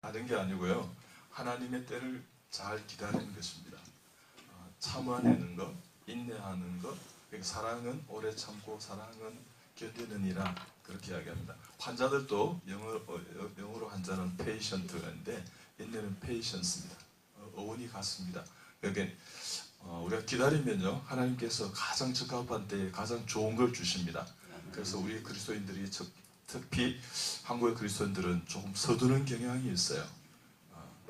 하는 게 아니고요. 하나님의 때를 잘 기다리는 것입니다. 참아내는 것, 인내하는 것, 사랑은 오래 참고 사랑은 견디느니라 그렇게 이야기합니다. 환자들도 영어로 환자는 patient인데 인내는 patience입니다. 어원이 같습니다. 그러니까 우리가 기다리면요 하나님께서 가장 적합한 때에 가장 좋은 걸 주십니다. 그래서 우리 그리스도인들이 특히 한국의 그리스도인들은 조금 서두르는 경향이 있어요.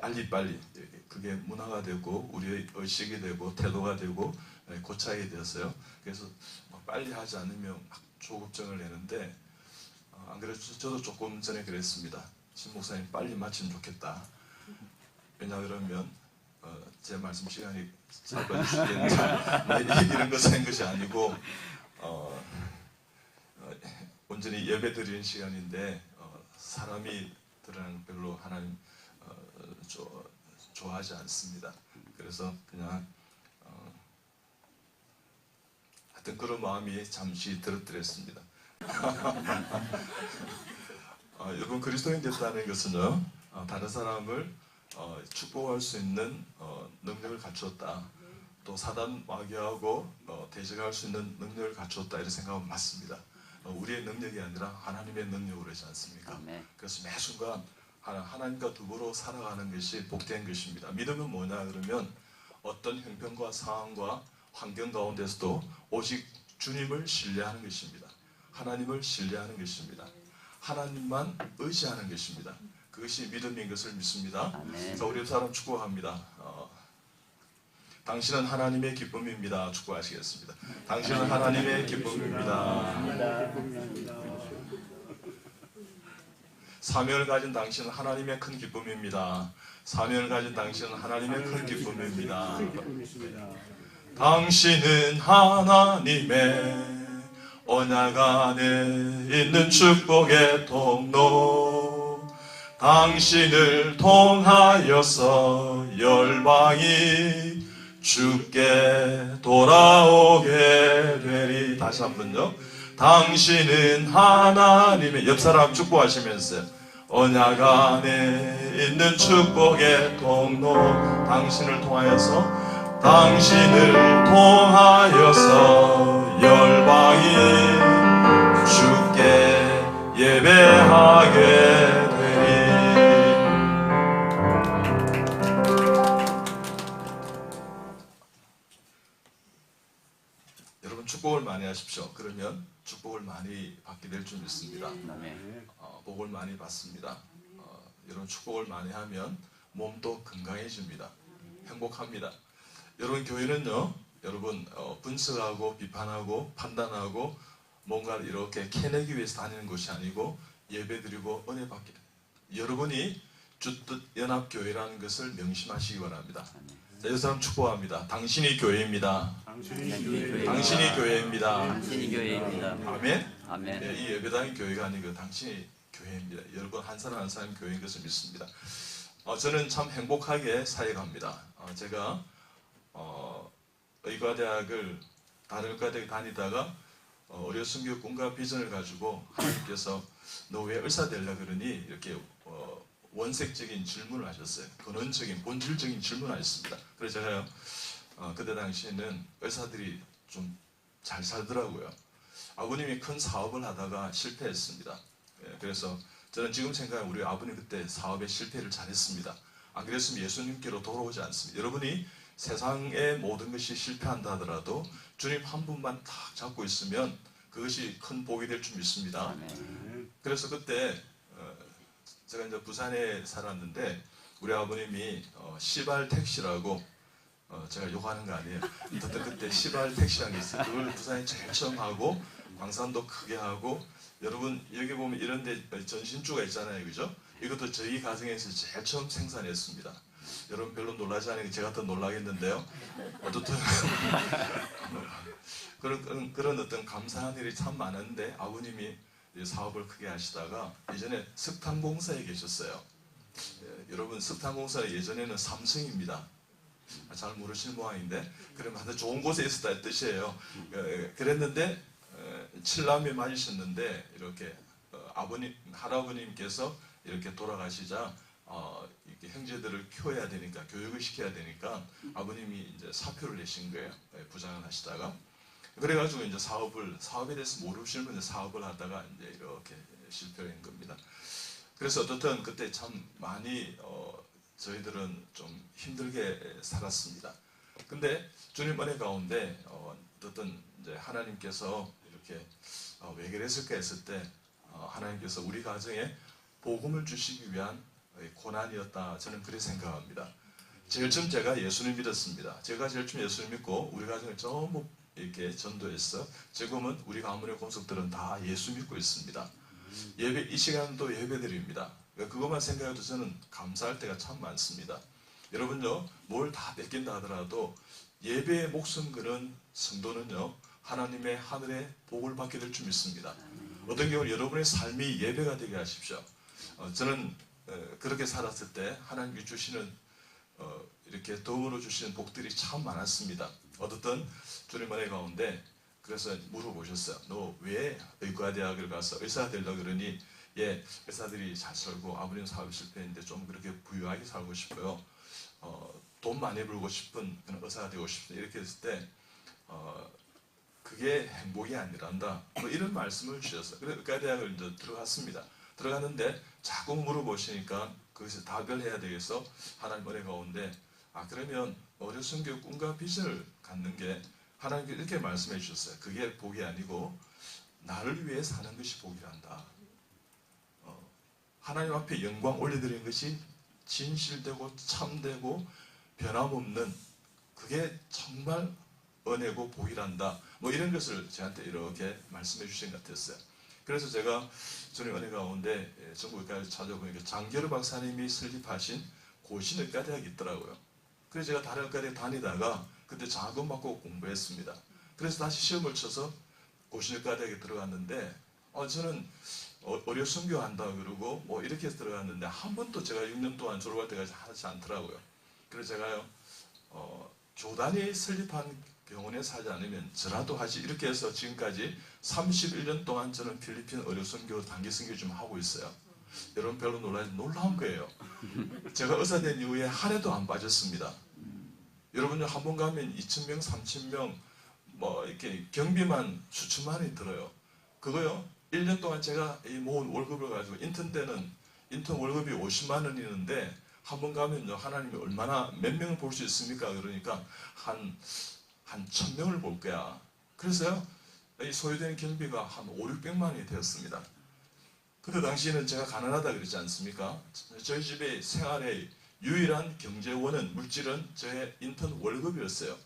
빨리빨리 그게 문화가 되고 우리의 의식이 되고 태도가 되고 고차게 되었어요. 그래서 빨리 하지 않으면 막 조급증을 내는데 안 그래도 저도 조금 전에 그랬습니다. 신 목사님 빨리 마치면 좋겠다. 왜냐 그러면 제 말씀 시간이 짧아지시겠는데 이런 것을 한 것이 아니고 온전히 예배 드리는 시간인데 사람이 드러나는 별로 하나님 좋아하지 않습니다. 그래서 그냥 하여튼 그런 마음이 잠시 들었더랬습니다. 여러분 그리스도인 됐다는 것은요 다른 사람을 축복할 수 있는 능력을 갖추었다. 또 사단 마귀하고 대적할 수 있는 능력을 갖추었다 이런 생각은 맞습니다. 우리의 능력이 아니라 하나님의 능력으로 하지 않습니까? 그래서 매 순간 하나님과 더불어 살아가는 것이 복된 것입니다. 믿음은 뭐냐 그러면 어떤 형편과 상황과 환경 가운데서도 오직 주님을 신뢰하는 것입니다. 하나님을 신뢰하는 것입니다. 하나님만 의지하는 것입니다. 그것이 믿음인 것을 믿습니다. 자, 우리 사람 축복합니다. 당신은 하나님의 기쁨입니다. 축복하시겠습니다. 당신은 하나님의 기쁨입니다. 사명을 가진 당신은 하나님의 큰 기쁨입니다. 사명을 가진 당신은 하나님의 큰 기쁨입니다. 당신은 하나님의 언약 안에 있는 축복의 통로. 당신을 통하여서 열방이 주께 돌아오게 되리. 다시 한번요. 당신은 하나님의, 옆 사람 축복하시면서요. 언약 안에 있는 축복의 통로. 당신을 통하여서, 당신을 통하여서 열방이 주께 예배하게 되리. 여러분 축복을 많이 하십시오. 그러면 축복을 많이 받게 될 줄 믿습니다. 복을 많이 받습니다. 여러분 축복을 많이 하면 몸도 건강해집니다. 행복합니다. 여러분 교회는요, 여러분 분석하고 비판하고 판단하고 뭔가를 이렇게 캐내기 위해서 다니는 것이 아니고 예배드리고 은혜 받게 됩니다. 여러분이 주뜻 연합교회라는 것을 명심하시기 바랍니다. 자, 이 사람 축복합니다. 당신이 교회입니다. 당신이 교회입니다. 당신이 교회입니다. 아멘. 아멘. 네, 이 예배당이 교회가 아니고 당신이 교회입니다. 여러분 한 사람 한 사람 교회인 것을 믿습니다. 저는 참 행복하게 사역합니다. 제가 의과대학을 다른 의과대학 다니다가 의료선교 꿈과 비전을 가지고 하나님께서 너 왜 의사 되려고 그러니 이렇게 원색적인 질문을 하셨어요. 근원적인 본질적인 질문을 하셨습니다. 그래서 제가요 그때 당시에는 의사들이 좀 잘 살더라고요. 아버님이 큰 사업을 하다가 실패했습니다. 그래서 저는 지금 생각하면 우리 아버님 그때 사업에 실패를 잘했습니다. 안 그랬으면 예수님께로 돌아오지 않습니다. 여러분이 세상의 모든 것이 실패한다 하더라도 주님 한 분만 딱 잡고 있으면 그것이 큰 복이 될 줄 믿습니다. 그래서 그때 제가 이제 부산에 살았는데 우리 아버님이 시발 택시라고 제가 욕하는 거 아니에요. 그때 시발 택시라는 게 있어요. 그걸 부산에 제일 처음 하고 광산도 크게 하고 여러분 여기 보면 이런 데 전신주가 있잖아요. 그죠? 이것도 저희 가정에서 제일 처음 생산했습니다. 여러분 별로 놀라지 않으니까 제가 더 놀라겠는데요. 어쨌든 그런 어떤 감사한 일이 참 많은데 아버님이 사업을 크게 하시다가 예전에 석탄공사에 계셨어요. 여러분 석탄공사는 예전에는 삼성입니다. 잘 모르시는 모양인데 그러면 하여튼 좋은 곳에 있었다는 뜻이에요. 그랬는데 칠남에 맞으셨는데 이렇게 할아버님께서 이렇게 돌아가시자 이렇게 형제들을 키워야 되니까, 교육을 시켜야 되니까 아버님이 이제 사표를 내신 거예요. 부장을 하시다가. 그래가지고 이제 사업에 대해서 모르시는 분들 사업을 하다가 이제 이렇게 실패한 겁니다. 그래서 어떻든 그때 참 많이 저희들은 좀 힘들게 살았습니다. 근데 주님 은혜 가운데 어떻든 이제 하나님께서 이렇게 왜 그랬을까 했을 때 하나님께서 우리 가정에 복음을 주시기 위한 고난이었다, 저는 그렇게 생각합니다. 제일 처음 제가 예수님 믿었습니다. 제가 제일 처음 예수님 믿고 우리 가정을 전부 이렇게 전도했어. 지금은 우리 가문의 공석들은 다 예수 믿고 있습니다. 예배, 이 시간도 예배드립니다. 그것만 생각해도 저는 감사할 때가 참 많습니다. 여러분요, 뭘 다 뺏긴다 하더라도 예배에 목숨 거는 성도는요, 하나님의 하늘의 복을 받게 될 줄 믿습니다. 어떤 경우는 여러분의 삶이 예배가 되게 하십시오. 저는 그렇게 살았을 때 하나님이 주시는 이렇게 덕으로 주시는 복들이 참 많았습니다. 어떻든 주님 은혜 가운데 그래서 물어보셨어요. 너 왜 의과대학을 가서 의사가 되려고 그러니? 예, 의사들이 잘 살고 아버님 사업이 실패했는데 좀 그렇게 부유하게 살고 싶어요. 돈 많이 벌고 싶은 그런 의사가 되고 싶다. 이렇게 했을 때 그게 행복이 아니란다. 뭐 이런 말씀을 주셨어요. 그래서 의과대학을 이제 들어갔습니다. 들어갔는데 자꾸 물어보시니까 거기서 답을 해야 되겠어. 하나님 은혜 가운데 그러면 어려운 교육 꿈과 비전을 갖는 게 하나님께 이렇게 말씀해 주셨어요. 그게 복이 아니고 나를 위해 사는 것이 복이란다. 하나님 앞에 영광 올려드리는 것이 진실되고 참되고 변함없는, 그게 정말 은혜고 복이란다. 뭐 이런 것을 저한테 이렇게 말씀해 주신 것 같았어요. 그래서 제가 주님 은혜 가운데 전국의과를 찾아보니까 장결우 박사님이 설립하신 고신의과대학이 있더라고요. 그래서 제가 다른 의과대학 다니다가 그때 자금 받고 공부했습니다. 그래서 다시 시험을 쳐서 고신의과대학에 들어갔는데 저는 어려 선교한다 그러고 뭐 이렇게 해서 들어갔는데 한 번도 제가 6년 동안 졸업할 때까지 하지 않더라고요. 그래서 제가요 교단이 설립한 병원에 살지 않으면 저라도 하지, 이렇게 해서 지금까지 31년 동안 저는 필리핀 어려 선교, 단기 선교 좀 하고 있어요. 여러분 별로 놀라운 거예요. 제가 의사 된 이후에 한 해도 안 빠졌습니다. 여러분요, 한 번 가면 2,000명, 3,000명 뭐 이렇게 경비만 수천만 원이 들어요. 그거요, 1년 동안 제가 이 모은 월급을 가지고, 인턴 때는 인턴 월급이 50만 원이는데 한 번 가면요, 하나님이 얼마나 몇 명을 볼 수 있습니까? 그러니까 한 1,000명을 볼 거야. 그래서요, 이 소요되는 경비가 한 500~600만 원이 되었습니다. 그때 당시에는 제가 가난하다 그랬지 않습니까? 저희 집의 생활의 유일한 경제원은, 물질은 저의 인턴 월급이었어요.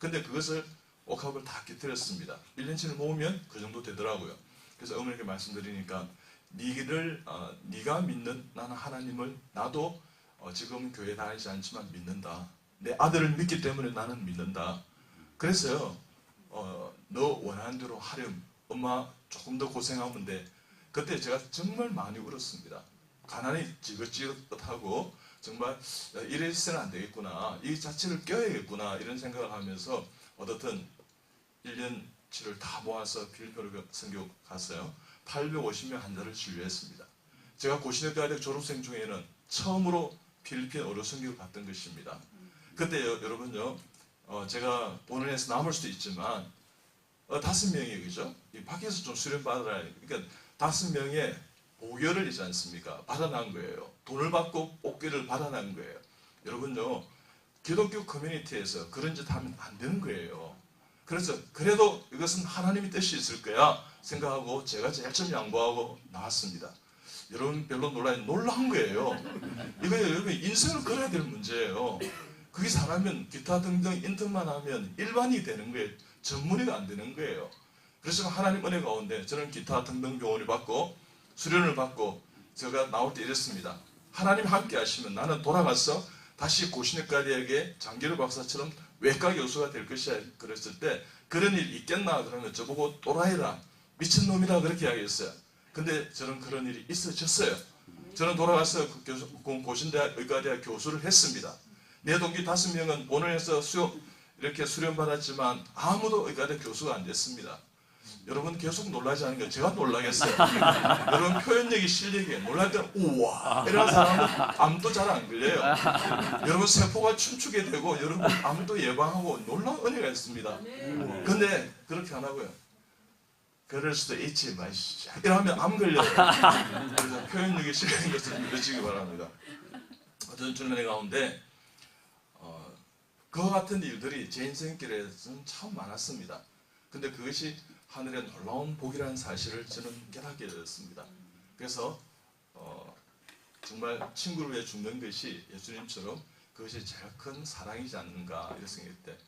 근데 그것을 옥합을 다 끼뜨렸습니다. 1년치를 모으면 그 정도 되더라고요. 그래서 어머니께 말씀드리니까 네가 믿는 나는 하나님을, 나도 지금 교회 다니지 않지만 믿는다. 내 아들을 믿기 때문에 나는 믿는다. 그래서요, 너 원하는 대로 하렴. 엄마 조금 더 고생하면 돼. 그때 제가 정말 많이 울었습니다. 가난이 지긋지긋하고 정말 이래서는 안 되겠구나, 이 자체를 껴야겠구나, 이런 생각을 하면서 어떻든 1년치를 다 모아서 필리핀 선교 갔어요. 850명 환자를 진료했습니다. 제가 고신의과대학 졸업생 중에는 처음으로 필리핀 어려 선교를 갔던 것입니다. 그때 여러분요, 제가 본원에서 남을 수도 있지만 5명이, 그죠? 이 밖에서 좀 수련 받으라. 그러니까 5명의 보결을 있지 않습니까? 받아난 거예요. 돈을 받고 옥기를 받아난 거예요. 여러분요, 기독교 커뮤니티에서 그런 짓 하면 안 되는 거예요. 그래서 그래도 이것은 하나님의 뜻이 있을 거야 생각하고 제가 제일 처음 양보하고 나왔습니다. 여러분 별로 놀라운 거예요. 이거 여러분 인생을 걸어야 될 문제예요. 그게 잘하면 기타 등등 인턴만 하면 일반이 되는 거예요. 전문의가 안 되는 거예요. 그래서 하나님 은혜 가운데 저는 기타 등등 병원을 받고 수련을 받고 제가 나올 때 이랬습니다. 하나님 함께 하시면 나는 돌아가서 다시 고신의과대학의 장결우 박사처럼 외과 교수가 될 것이야. 그랬을 때 그런 일 있겠나? 그러면 저보고 또라이라, 미친놈이라 그렇게 이야기했어요. 근데 저는 그런 일이 있어졌어요. 저는 돌아가서 고신대학 의과대학 교수를 했습니다. 내 동기 5명은 본원에서 이렇게 수련받았지만 아무도 의과대 교수가 안 됐습니다. 여러분 계속 놀라지 않은 게 제가 놀라겠어요. 여러분 표현력이 실력이 놀랄 때는 우와 이런 사람은 암도 잘 안 걸려요. 여러분 세포가 춤추게 되고 여러분 암도 예방하고 놀라운 은혜가 있습니다. 근데 그렇게 안 하고요. 그럴 수도 있지 마시죠. 이러면 암 걸려요. 그래서 표현력이 실력인 것을 믿으시기 바랍니다. 어떤 주님의 가운데 그와 같은 일들이 제 인생길에서는 참 많았습니다. 근데 그것이 하늘의 놀라운 복이라는 사실을 저는 깨닫게 되었습니다. 그래서 정말 친구를 위해 죽는 것이 예수님처럼 그것이 제일 큰 사랑이지 않는가 이런 생각이 때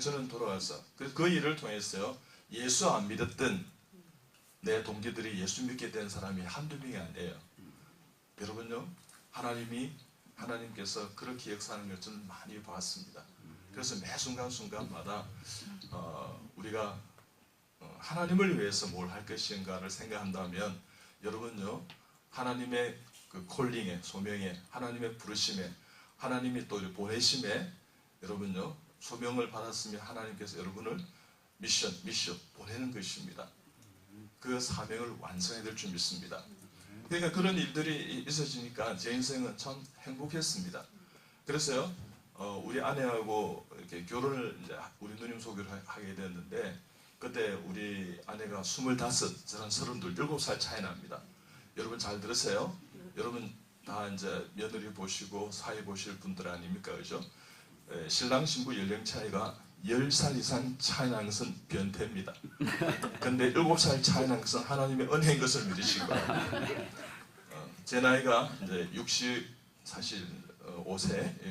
저는 돌아와서 그 일을 통해서요 예수 안 믿었던 내 동기들이 예수 믿게 된 사람이 한두 명이 아니에요. 여러분요 하나님께서 그렇게 역사하는 걸 저는 많이 봤습니다. 그래서 매 순간순간마다 우리가 하나님을 위해서 뭘 할 것인가를 생각한다면 여러분요 하나님의 그 콜링에 소명에 하나님의 부르심에 하나님이 또 보내심에 여러분요 소명을 받았으면 하나님께서 여러분을 미션 보내는 것입니다. 그 사명을 완성해야 될 줄 믿습니다. 그러니까 그런 일들이 있어지니까 제 인생은 참 행복했습니다. 그래서요 우리 아내하고 이렇게 결혼을 이제 우리 누님 소개를 하게 되었는데 그때 우리 아내가 25, 저는 32, 7살 차이 납니다. 여러분 잘 들으세요? 여러분 다 이제 며느리 보시고 사위 보실 분들 아닙니까? 그죠? 신랑 신부 연령 차이가 10살 이상 차이 나는 것은 변태입니다. 근데 7살 차이 나는 것은 하나님의 은혜인 것을 믿으시기 바랍니다. 제 나이가 이제 65세,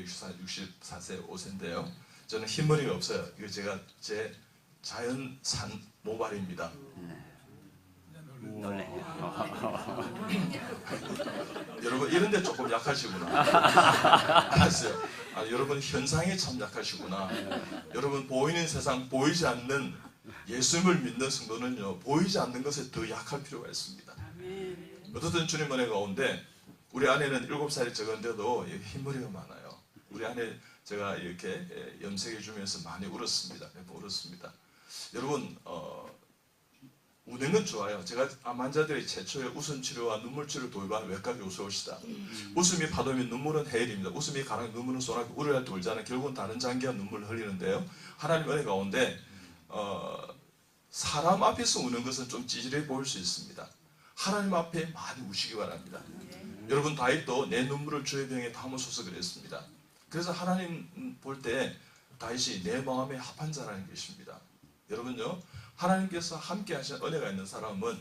64세 5세인데요. 저는 흰머리가 없어요. 이거 제가 제 자연산 모발입니다. 여러분 이런데 조금 약하시구나. 알았어요. 여러분 현상에 참 약하시구나. 여러분 보이는 세상 보이지 않는 예수님을 믿는 성도는요 보이지 않는 것에 더 약할 필요가 있습니다. 어떻든 주님 은혜 가운데 우리 아내는 7살이 적은데도 흰머리가 많아요. 우리 아내 제가 이렇게 염색해 주면서 많이 울었습니다. 여러분 우는 건 좋아요. 제가 암 환자들이 최초의 웃음 치료와 눈물 치료를 도입한 외과 교수입니다. 웃음이 파도면 눈물은 해일입니다. 웃음이 가랑 눈물은 쏘나기 울어야 할 울자는 결국은 다른 장기와 눈물을 흘리는데요. 하나님 은혜 가운데 사람 앞에서 우는 것은 좀 찌질해 보일 수 있습니다. 하나님 앞에 많이 우시기 바랍니다. 여러분 다윗도 내 눈물을 주의 병에 담으소서 그랬습니다. 그래서 하나님 볼 때 다윗이 내 마음에 합한 자라는 것입니다. 여러분요 하나님께서 함께 하신 은혜가 있는 사람은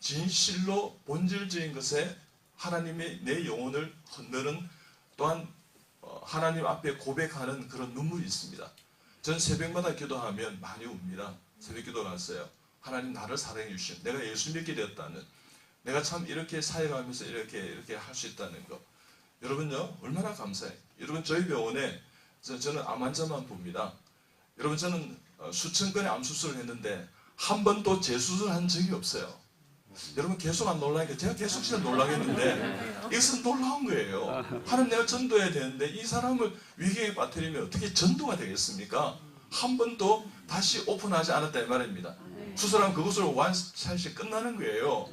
진실로 본질적인 것에 하나님의 내 영혼을 건너는 또한 하나님 앞에 고백하는 그런 눈물이 있습니다. 전 새벽마다 기도하면 많이 웁니다. 새벽 기도 갔어요. 하나님 나를 사랑해 주신 내가 예수 믿게 되었다는 내가 참 이렇게 사역하면서 이렇게 할 수 있다는 거 여러분요 얼마나 감사해요. 여러분 저희 병원에 저는 암 환자만 봅니다. 여러분 저는 수천 건의 암 수술을 했는데 한 번도 재수술한 적이 없어요. 여러분 계속 안 놀라니까 제가 계속 진짜 놀라겠는데 이것은 놀라운 거예요. 하나님 내가 전도해야 되는데 이 사람을 위기에 빠뜨리면 어떻게 전도가 되겠습니까? 한 번도 다시 오픈하지 않았다 이 말입니다. 수술하면 그것으로 완샷이 끝나는 거예요.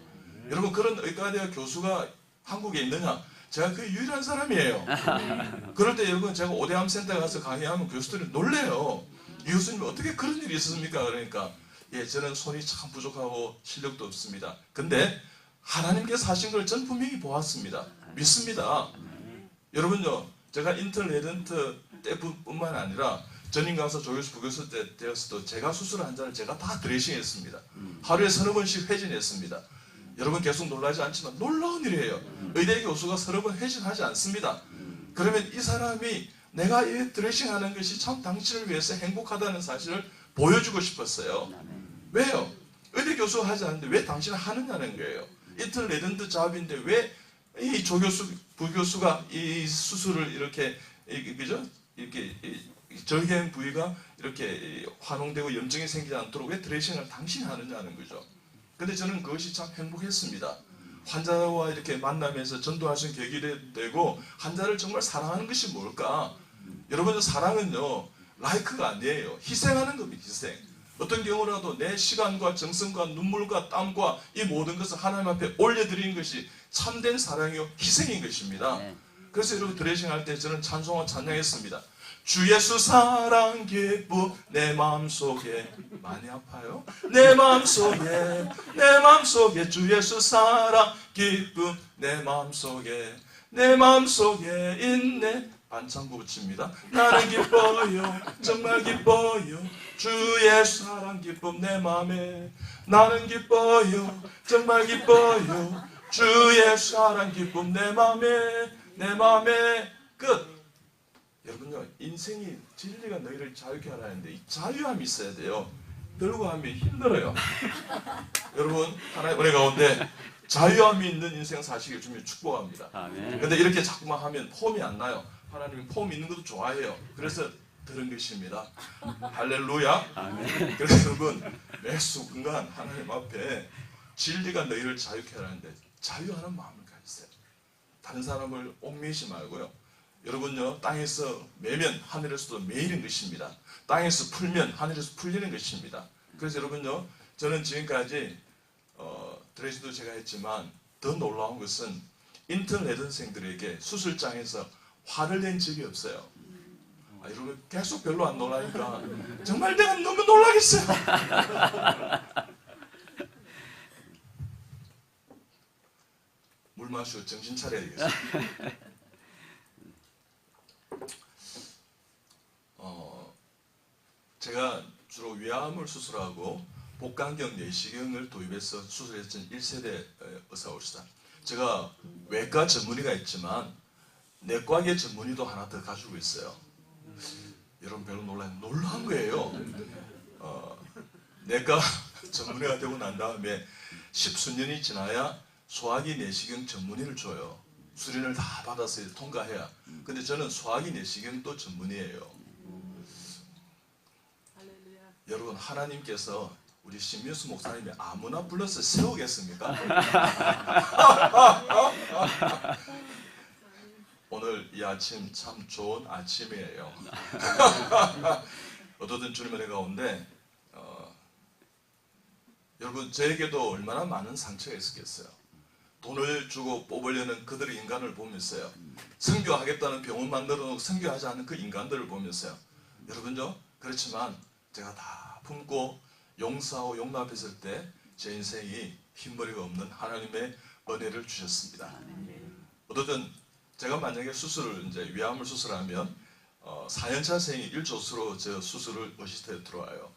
여러분 그런 의과대학 교수가 한국에 있느냐? 제가 그 유일한 사람이에요. 그럴 때 여러분 제가 오대암 센터에 가서 강의하면 교수들이 놀래요. 이 교수님 어떻게 그런 일이 있었습니까? 그러니까 저는 손이 참 부족하고 실력도 없습니다. 근데 하나님께서 하신 걸 전 분명히 보았습니다. 믿습니다. 여러분요 제가 인턴 레전트 때뿐만 아니라 전임 강사 조교수 부교수 때 되었어도 제가 수술한 환자를 제가 다 드레싱했습니다. 하루에 30번씩 회진했습니다. 여러분 계속 놀라지 않지만 놀라운 일이에요. 의대 교수가 30번 회진하지 않습니다. 그러면 이 사람이 내가 이 드레싱하는 것이 참 당신을 위해서 행복하다는 사실을 보여주고 싶었어요. 왜요? 의대 교수가 하지 않는데 왜 당신은 하느냐는 거예요. 인턴 레전트 잡인데 왜 이 조교수 부교수가 이 수술을 이렇게 그죠? 이렇게 절개한 부위가 이렇게 환원되고 염증이 생기지 않도록 왜 드레싱을 당신이 하느냐는 거죠. 근데 저는 그것이 참 행복했습니다. 환자와 이렇게 만나면서 전도할 수 있는 계기가 되고 환자를 정말 사랑하는 것이 뭘까? 여러분 사랑은요 라이크가 아니에요. 희생하는 겁니다. 희생. 어떤 경우라도 내 시간과 정성과 눈물과 땀과 이 모든 것을 하나님 앞에 올려드리는 것이 참된 사랑이요 희생인 것입니다. 그래서 여러분 드레싱 할 때 저는 찬송을 찬양했습니다. 주 예수 사랑 기쁨 내 마음속에 많이 아파요? 내 마음속에 주 예수 사랑 기쁨 내 마음속에 있네. 반창고 붙입니다. 나는 기뻐요 정말 기뻐요 주의 사랑 기쁨 내 마음에 나는 기뻐요 정말 기뻐요 주의 사랑 기쁨 내 마음에 끝. 여러분요 인생이 진리가 너희를 자유케 하라는데 이 자유함이 있어야 돼요. 들고 하면 힘들어요. 여러분 하나님 은혜 가운데 자유함이 있는 인생 사시길 주님 축복합니다. 그런데 이렇게 자꾸만 하면 폼이 안 나요. 하나님이 폼 있는 것도 좋아해요. 그래서 들은 것입니다. 할렐루야. 아멘. 그래서 여러분 매 순간 하나님 앞에 진리가 너희를 자유케 하라는데 자유하는 마음을 가지세요. 다른 사람을 옥매이지 말고요. 여러분요 땅에서 매면 하늘에서도 매이는 것입니다. 땅에서 풀면 하늘에서 풀리는 것입니다. 그래서 여러분요 저는 지금까지 드레스도 제가 했지만 더 놀라운 것은 인턴레전생들에게 수술장에서 화를 낸 적이 없어요. 여러분 계속 별로 안 놀라니까 정말 내가 너무 놀라겠어요. 물 마시고 정신 차려야 되겠어요. 제가 주로 위암을 수술하고 복강경 내시경을 도입해서 수술했던 1세대 의사입니다. 제가 외과 전문의가 있지만 내과계 전문의도 하나 더 가지고 있어요. 여러분 별로 놀라운 거예요. 내과 전문의가 되고 난 다음에 10수년이 지나야 소화기 내시경 전문의를 줘요. 수련을 다 받아서 통과해야. 근데 저는 소화기 내시경도 전문의예요. 여러분 하나님께서 우리 신미수 목사님이 아무나 불러서 세우겠습니까? 오늘 이 아침 참 좋은 아침이에요. 어떠든 주님의 은혜 가운데 여러분 저에게도 얼마나 많은 상처가 있었겠어요. 돈을 주고 뽑으려는 그들의 인간을 보면서요. 선교하겠다는 병원 만들어 놓고 선교하지 않는 그 인간들을 보면서요. 여러분요 그렇지만 제가 다 품고 용서하고 용납했을 때 제 인생이 흰머리가 없는 하나님의 은혜를 주셨습니다. 어쨌든 제가 만약에 수술을 이제 위암을 수술하면 4년차생이 1조수로 저 수술을 의식해 들어와요.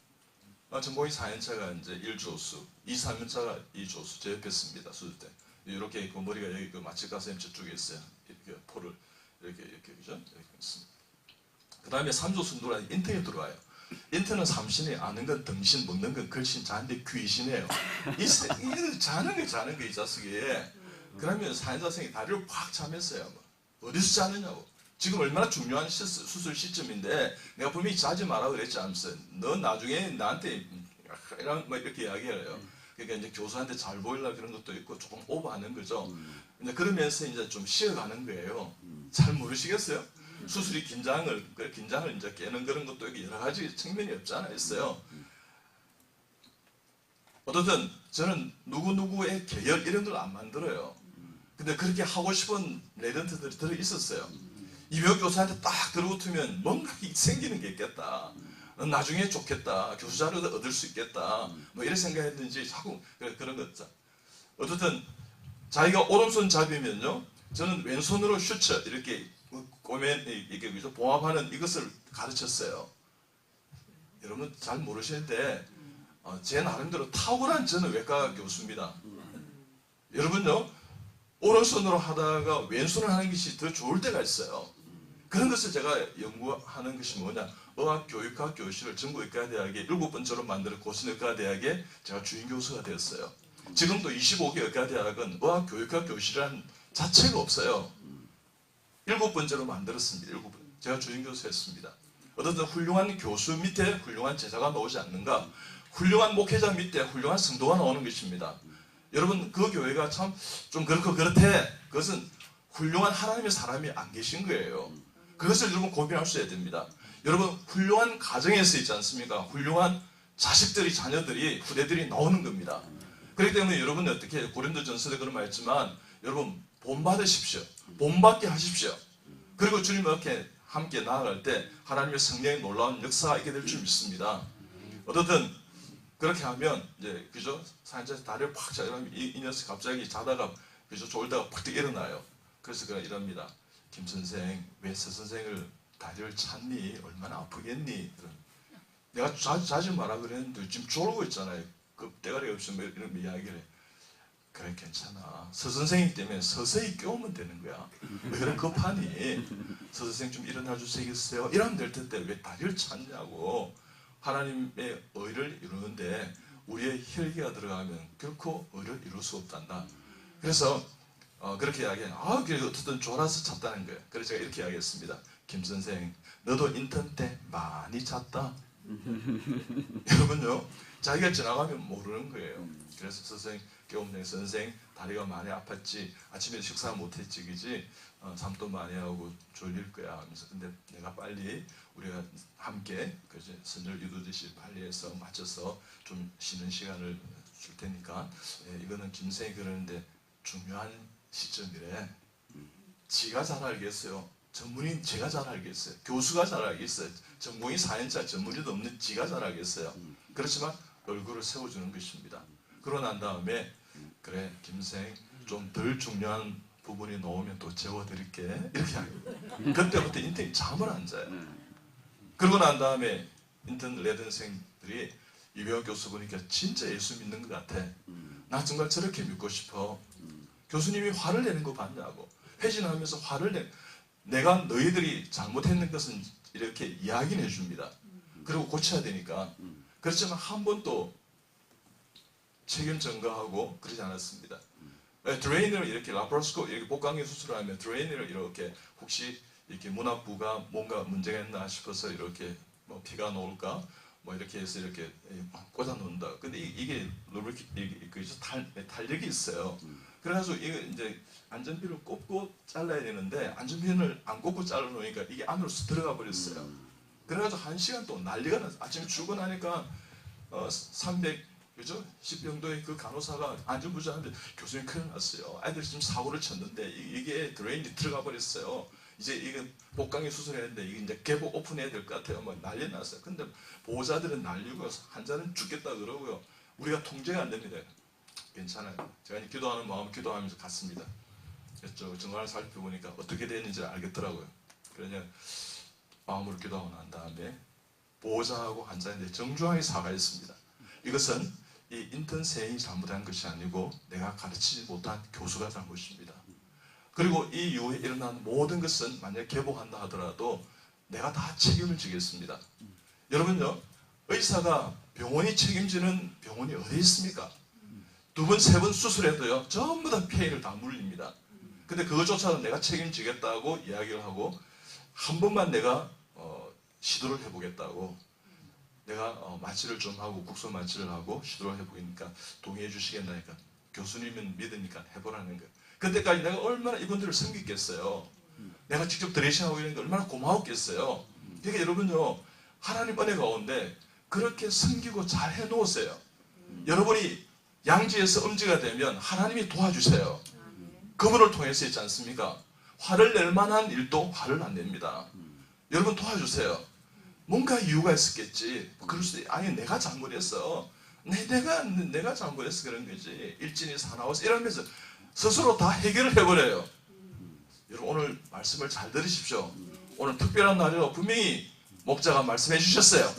전공이 4년차가 이제 1조수, 2, 3년차가 2조수 제 옆에 있습니다. 수술 때 이렇게 그 머리가 여기 그 마취가슴 저쪽에 있어요. 이렇게 포를 이렇게 그죠? 이렇게 있습니다. 그 다음에 3조수 누가 인턴이 들어와요. 인턴은 삼신이 아는 건 등신, 먹는 건 글신, 자는데 귀신이에요. 자는 거 이 자식이. 그러면 사연자생이 다리를 팍 차면서요. 어디서 자느냐고. 지금 얼마나 중요한 수술 시점인데 내가 분명히 자지 마라 그랬지 않았어요. 너 나중에 나한테 이렇게 이야기해요. 그러니까 이제 교수한테 잘 보이려고 그런 것도 있고 조금 오버하는 거죠. 근데 그러면서 이제 좀 쉬어가는 거예요. 잘 모르시겠어요? 수술이 긴장을 이제 깨는 그런 것도 여러 가지 측면이 없지 않아 있어요. 어쨌든 저는 누구누구의 계열 이런 걸 안 만들어요. 근데 그렇게 하고 싶은 레전트들이 들어 있었어요. 이병 교수한테 딱 들어붙으면 뭔가 생기는 게 있겠다. 나중에 좋겠다. 교수 자료도 얻을 수 있겠다. 뭐 이런 생각했는지 자꾸 그런 거 있죠. 어쨌든 자기가 오른손 잡이면요. 저는 왼손으로 슈처 이렇게 꼬맨 이게 봉합하는 이것을 가르쳤어요. 여러분 잘 모르시는데 제 나름대로 탁월한 저는 외과 교수입니다. 여러분요 오른손으로 하다가 왼손을 하는 것이 더 좋을 때가 있어요. 그런 것을 제가 연구하는 것이 뭐냐, 의학교육학 교실을 전국의과대학에 7번째로 만들어 고신의과대학에 제가 주임 교수가 되었어요. 지금도 25개 의과대학은 의학교육학 교실이라는 자체가 없어요. 7번째로 만들었습니다. 7번. 제가 주임 교수했습니다. 어떤 훌륭한 교수 밑에 훌륭한 제자가 나오지 않는가, 훌륭한 목회자 밑에 훌륭한 성도가 나오는 것입니다. 여러분 그 교회가 참 좀 그렇고 그렇대. 그것은 훌륭한 하나님의 사람이 안 계신 거예요. 그것을 여러분 고민할 수 있어야 됩니다. 여러분 훌륭한 가정에서 있지 않습니까? 훌륭한 자식들이, 자녀들이, 후대들이 나오는 겁니다. 그렇기 때문에 여러분은 어떻게 고린도전서에 그런 말 했지만 여러분 본받으십시오. 본받게 하십시오. 그리고 주님과 이렇게 함께 나아갈 때 하나님의 성령의 놀라운 역사가 있게 될 줄 믿습니다. 어떻든 그렇게 하면 이제 그죠? 사연자에서 다리를 팍 자면 이 녀석 갑자기 자다가 그죠? 졸다가 팍 일어나요. 그래서 그가 이럽니다. 김 선생, 왜 서 선생을 다리를 찼니? 얼마나 아프겠니? 내가 자주 말하고 그랬는데 지금 졸고 있잖아요. 그 대가리가 없으면 이런 이야기를 해. 그래 괜찮아. 서 선생님 때문에 서서히 깨우면 되는 거야. 왜 그런 급하니? 서 선생 좀 일어나 주시겠어요? 이러면 될 텐데 왜 다리를 찼냐고. 하나님의 의를 이루는데 우리의 혈기가 들어가면 결코 의를 이룰 수 없단다. 그래서 그렇게 이야기해요. 그래 어쨌든 졸아서 잤다는 거예요. 그래서 제가 이렇게 이야기했습니다. 김 선생, 너도 인턴 때 많이 잤다. 여러분요, 자기가 지나가면 모르는 거예요. 그래서 선생님 깨우면 선생 다리가 많이 아팠지, 아침에 식사 못했지, 그지? 잠도 많이 하고 졸릴 거야 하면서, 근데 내가 빨리 우리가 함께 그지 선을 이루듯이 빨리 해서 맞춰서 좀 쉬는 시간을 줄 테니까, 이거는 김선생이 그러는데 중요한 시점이래. 지가 잘 알겠어요. 전문인 제가 잘 알겠어요. 교수가 잘 알겠어요. 전공의 사연자 전문의도 없는 지가 잘 알겠어요. 그렇지만 얼굴을 세워주는 것입니다. 그러고 난 다음에 그래 김생 좀 덜 중요한 부분이 나오면 또 재워드릴게 이렇게 하고 그때부터 인턴이 잠을 안 자요. 그러고 난 다음에 인턴 레드생들이 이병헌 교수 보니까 진짜 예수 믿는 것 같아. 나 정말 저렇게 믿고 싶어. 교수님이 화를 내는 거 봤냐고. 회진하면서 화를 내가 너희들이 잘못했는 것은 이렇게 이야기를 해줍니다. 그리고 고쳐야 되니까. 그렇지만 한 번도 책임 전가하고 그러지 않았습니다. 드레이너를 이렇게 라파로스코 이렇게 복강경 수술을 하면 드레이너를 이렇게 혹시 이렇게 문학부가 뭔가 문제가 있나 싶어서 이렇게 뭐 피가 나올까 뭐 이렇게 해서 이렇게 꽂아 놓는다. 근데 이게 탄력이 있어요. 그래가지고 이거 이제 안전핀을 꼽고 잘라야 되는데 안전핀을 안 꼽고 잘라 놓으니까 이게 안으로 들어가 버렸어요. 그래가지고 1시간 동안 난리가 났어요. 아침에 출근하니까 300 그죠? 10병도의 그 간호사가 안전부장한테 교수님 큰일 났어요. 아이들 지금 사고를 쳤는데 이게 드레인이 들어가 버렸어요. 이제 이게 복강이 수술했는데 이게 이제 개복 오픈해야 될 것 같아요. 뭐 난리 났어요. 근데 보호자들은 난리고 환자는 죽겠다 그러고요. 우리가 통제가 안 됩니다. 괜찮아요. 제가 기도하는 마음 기도하면서 갔습니다. 정관을 살펴보니까 어떻게 되는지 알겠더라고요. 그러냐 마음으로 기도하고 난 다음에 보호자하고 환자인데 정중하게 사과했습니다. 이것은 이 인턴 생이 잘못한 것이 아니고 내가 가르치지 못한 교수가 잘못입니다. 그리고 이 이후에 일어난 모든 것은 만약 개복한다 하더라도 내가 다 책임을 지겠습니다. 여러분요, 의사가 병원이 책임지는 병원이 어디 있습니까? 2번, 3번 수술해도요, 전부 다 피해를 다 물립니다. 근데 그것조차도 내가 책임지겠다고 이야기를 하고, 한 번만 내가 시도를 해보겠다고, 내가 마취를 좀 하고, 국소 마취를 하고, 시도를 해보니까 동의해 주시겠나니까, 교수님은 믿으니까 해보라는 거예요. 그때까지 내가 얼마나 이분들을 섬기겠어요. 내가 직접 드레싱하고 이런 게 얼마나 고마웠겠어요. 그러니까 여러분요, 하나님 은혜 가운데 그렇게 섬기고 잘 해놓으세요. 여러분이 양지에서 음지가 되면 하나님이 도와주세요. 그분을 통해서 있지 않습니까? 화를 낼 만한 일도 화를 안 냅니다. 여러분 도와주세요. 뭔가 이유가 있었겠지. 그럴 수도 아니 내가 잘못했어. 내가 잘못해서 그런 거지. 일진이 사나워서 이러면서 스스로 다 해결을 해버려요. 여러분 오늘 말씀을 잘 들으십시오. 오늘 특별한 날이라고 분명히 목자가 말씀해 주셨어요.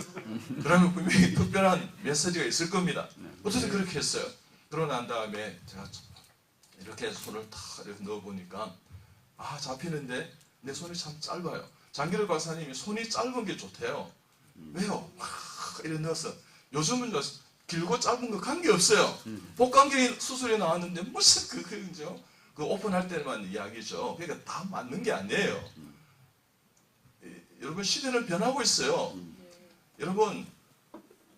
그러면 분명히 특별한 메시지가 있을 겁니다. 어쨌든 그렇게 했어요. 그러고 난 다음에 제가 이렇게 손을 탁 이렇게 넣어보니까 잡히는데 내 손이 참 짧아요. 장기를 박사님이 손이 짧은 게 좋대요. 왜요? 이렇게 넣어서 요즘은 길고 짧은 거 관계없어요. 복강경이 수술이 나왔는데 무슨 그 오픈할 때만 이야기죠. 그러니까 다 맞는 게 아니에요. 여러분 시대는 변하고 있어요. 여러분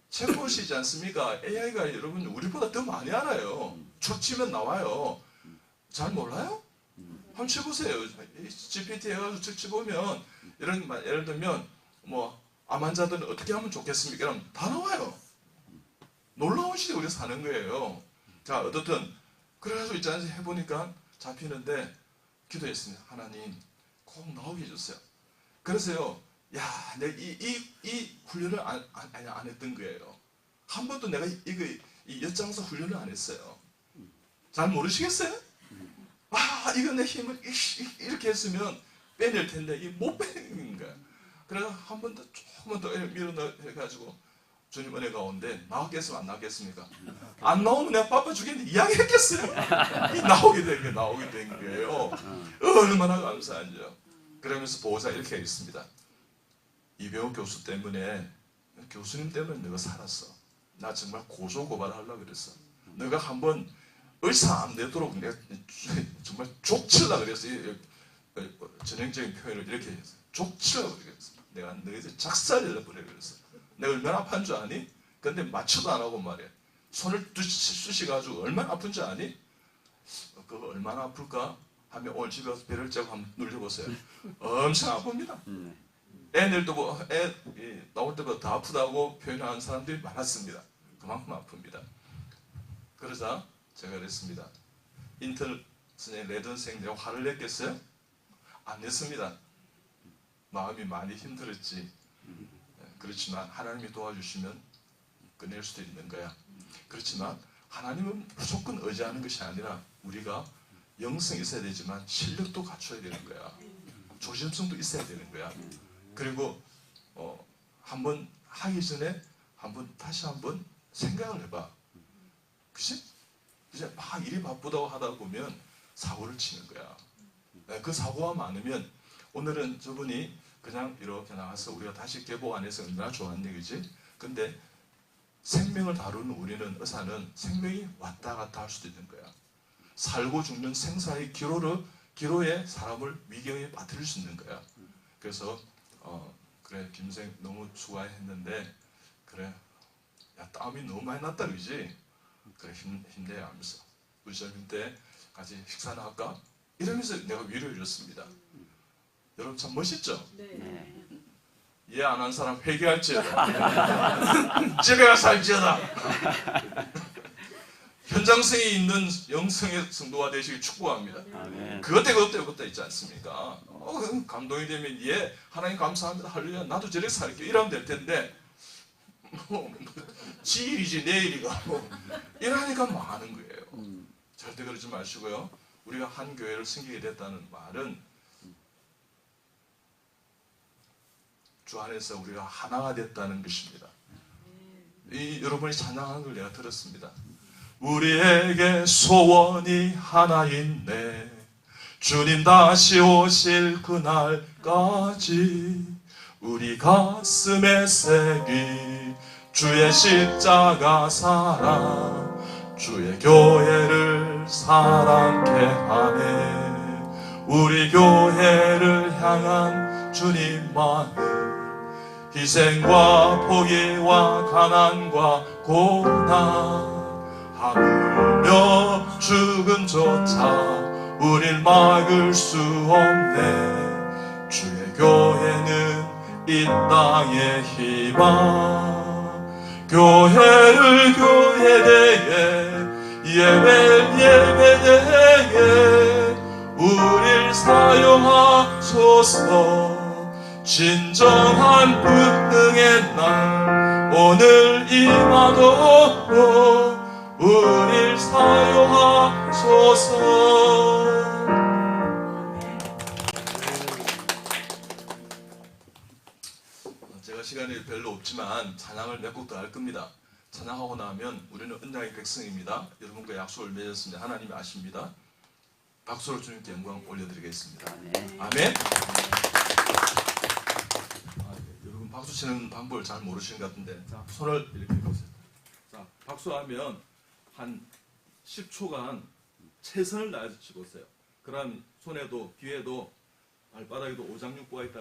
책 보시지 않습니까? AI가 여러분 우리보다 더 많이 알아요. 쭉 치면 나와요. 잘 몰라요? 한번 쳐보세요. GPT 해가지고 쭉 쳐보면 예를 들면 뭐 암 환자들은 어떻게 하면 좋겠습니까? 그럼 다 나와요. 놀라운 시대에 우리가 사는 거예요. 자, 어떻든 그래가지고 있잖아요. 해보니까 잡히는데 기도했습니다. 하나님 꼭 나오게 해주세요. 그래서요, 야, 내가 이 훈련을 안 했던 거예요. 한 번도 내가 이 엿장사 훈련을 안 했어요. 잘 모르시겠어요? 와, 이거 내 힘을 이렇게 했으면 빼낼 텐데 이 못 빼는 거야. 그래서 한 번 더 조금만 더 밀어넣어가지고 주님 은혜 가운데 나왔겠으면 안 나왔겠습니까? 안 나오면 내가 바빠 죽겠는데 이야기했겠어요? 나오게 된 거예요. 얼마나 감사한지요. 그러면서 보호자 이렇게 있습니다. 이병호 교수 때문에, 교수님 때문에 너가 살았어. 나 정말 고소고발하려고 그랬어. 너가 한번 의사 안 되도록 내가 정말 족치려고 그랬어. 전형적인 표현을 이렇게 했어. 족치려고 그랬어. 내가 너희들 작살내려 버려 그랬어. 내가 얼마나 아픈 줄 아니? 근데 마취도 안 하고 말이야. 손을 쑤시가지고 얼마나 아픈 줄 아니? 그거 얼마나 아플까? 하면 오늘 집에 가서 배를 째고 한번 눌려보세요. 엄청 아픕니다. 애들도 애 나올 때보다 더 아프다고 표현하는 사람들이 많았습니다. 그만큼 아픕니다. 그러자 제가 그랬습니다. 인터넷에 내던 생 내가 화를 냈겠어요? 안 냈습니다. 마음이 많이 힘들었지. 그렇지만 하나님이 도와주시면 끝낼 수도 있는 거야. 그렇지만 하나님은 무조건 의지하는 것이 아니라 우리가 영성이 있어야 되지만 실력도 갖춰야 되는 거야. 조심성도 있어야 되는 거야. 그리고 한번 하기 전에 다시 한번 생각을 해봐. 그치? 이제 막 일이 바쁘다고 하다 보면 사고를 치는 거야. 그 사고가 많으면 오늘은 저분이 그냥 이렇게 나가서 우리가 다시 개복 안 해서 얼마나 좋았니, 그지? 근데 생명을 다루는 우리는, 의사는 생명이 왔다 갔다 할 수도 있는 거야. 살고 죽는 생사의 기로에 사람을 위경에 빠뜨릴 수 있는 거야. 그래서 그래, 김생 너무 수고했는데, 그래, 야, 땀이 너무 많이 났다, 그지? 그래, 힘내야 하면서 우리 젊은 때 같이 식사나 할까? 이러면서 내가 위로해 줬습니다. 여러분 참 멋있죠? 네. 이해 안 한 사람 회개할지어다. 집에 가서 살지어다. 현장성이 있는 영성의 성도가 되시길 축복합니다. 아멘. 그것 있지 않습니까? 감동이 되면 예, 하나님 감사합니다. 할렐루야. 나도 저렇게 살게 이러면 될 텐데 지일이지 내일이가 이러니까 망하는 거예요. 절대 그러지 마시고요. 우리가 한 교회를 섬기게 됐다는 말은 주 안에서 우리가 하나가 됐다는 것입니다. 여러분이 찬양하는 걸 내가 들었습니다. 우리에게 소원이 하나 있네. 주님 다시 오실 그날까지 우리 가슴에 새긴 주의 십자가 사랑, 주의 교회를 사랑케 하네. 우리 교회를 향한 주님만의 희생과 포기와 가난과 고난, 하물며 죽음조차 우릴 막을 수 없네. 주의 교회는 이 땅의 희망. 교회를 교회되게, 예배를 예배되게 우릴 사용하소서. 진정한 분등의 날 오늘 임하도록 우릴 사용하소서. 제가 시간이 별로 없지만 찬양을 몇 곡 더 할 겁니다. 찬양하고 나면 우리는 은혜의 백성입니다. 여러분과 약속을 맺었습니다. 하나님이 아십니다. 박수로 주님께 영광 올려드리겠습니다. 아멘. 여러분 박수 치는 방법을 잘 모르시는 것 같은데, 자, 손을 이렇게 보세요. 자, 박수하면 한 10초간 최선을 다해서 치보세요. 그럼 손에도 귀에도 발바닥에도 오장육부가 있다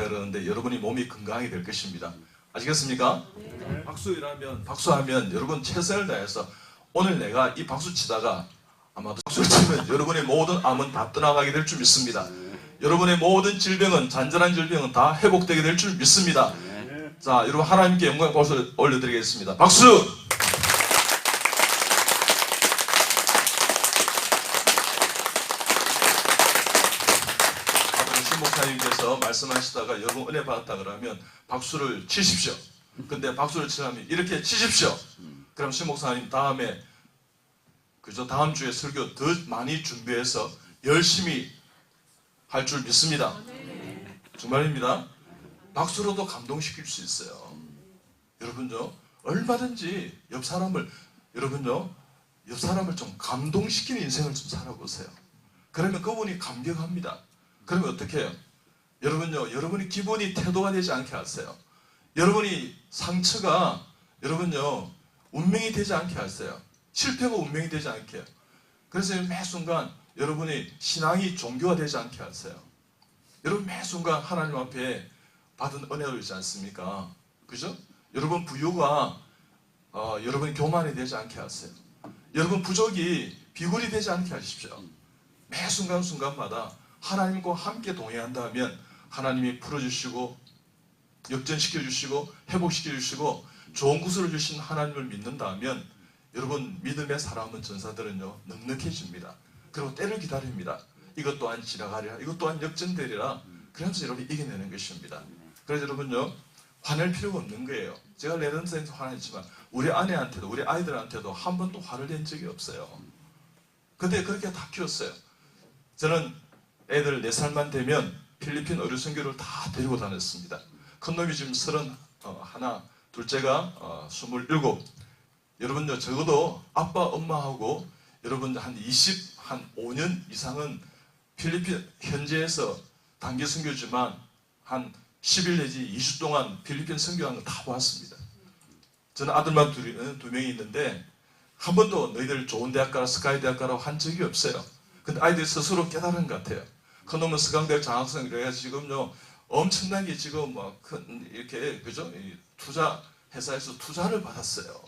그러는데 여러분이 몸이 건강하게 될 것입니다. 아시겠습니까? 네. 박수하면 여러분 최선을 다해서, 오늘 내가 이 박수 치다가 아마도 박수를 치면 여러분의 모든 암은 다 떠나가게 될 줄 믿습니다. 여러분의 모든 질병은, 잔잔한 질병은 다 회복되게 될 줄 믿습니다. 자, 여러분 하나님께 영광 박수 올려드리겠습니다. 박수! 목사님께서 말씀하시다가 여러분 은혜 받았다 그러면 박수를 치십시오. 근데 박수를 치려면 이렇게 치십시오. 그럼 신 목사님 다음에 그죠? 다음 주에 설교 더 많이 준비해서 열심히 할 줄 믿습니다. 정말입니다. 박수로도 감동시킬 수 있어요. 여러분요, 얼마든지 옆 사람을 좀 감동시키는 인생을 좀 살아보세요. 그러면 그분이 감격합니다. 그러면 어떻게 해요? 여러분요, 여러분이 기본이 태도가 되지 않게 하세요. 여러분이 상처가 여러분요, 운명이 되지 않게 하세요. 실패가 운명이 되지 않게 해요. 그래서 매 순간 여러분이 신앙이 종교가 되지 않게 하세요. 여러분 매 순간 하나님 앞에 받은 은혜가 있지 않습니까? 그죠? 여러분 부유가 여러분 교만이 되지 않게 하세요. 여러분 부족이 비굴이 되지 않게 하십시오. 매 순간순간마다 하나님과 함께 동행한다면 하나님이 풀어주시고 역전시켜 주시고 회복시켜 주시고 좋은 구슬을 주신 하나님을 믿는다면 여러분 믿음의 살아오는 전사들은요 넉넉해집니다. 그리고 때를 기다립니다. 이것 또한 지나가리라, 이것 또한 역전되리라. 그러면서 여러분이 이겨내는 것입니다. 그래서 여러분요 화낼 필요가 없는 거예요. 제가 레전드에서 화냈지만 우리 아내한테도 우리 아이들한테도 한 번도 화를 낸 적이 없어요. 근데 그렇게 다 키웠어요. 저는 애들 4살만 되면 필리핀 어류 선교를 다 데리고 다녔습니다. 큰 놈이 지금 31, 둘째가 27. 여러분요, 적어도 아빠, 엄마하고 여러분 한 5년 이상은 필리핀 현지에서 단기 선교지만 한 10일 내지 2주 동안 필리핀 선교하는 거 다 보았습니다. 저는 아들만 두 명이 있는데 한 번도 너희들 좋은 대학 가라, 스카이 대학 가라고 한 적이 없어요. 근데 아이들이 스스로 깨달은 것 같아요. 큰 놈은 스강대학 장학생 그래서 지금요 엄청나게 지금 막 이렇게 그죠? 투자 회사에서 투자를 받았어요.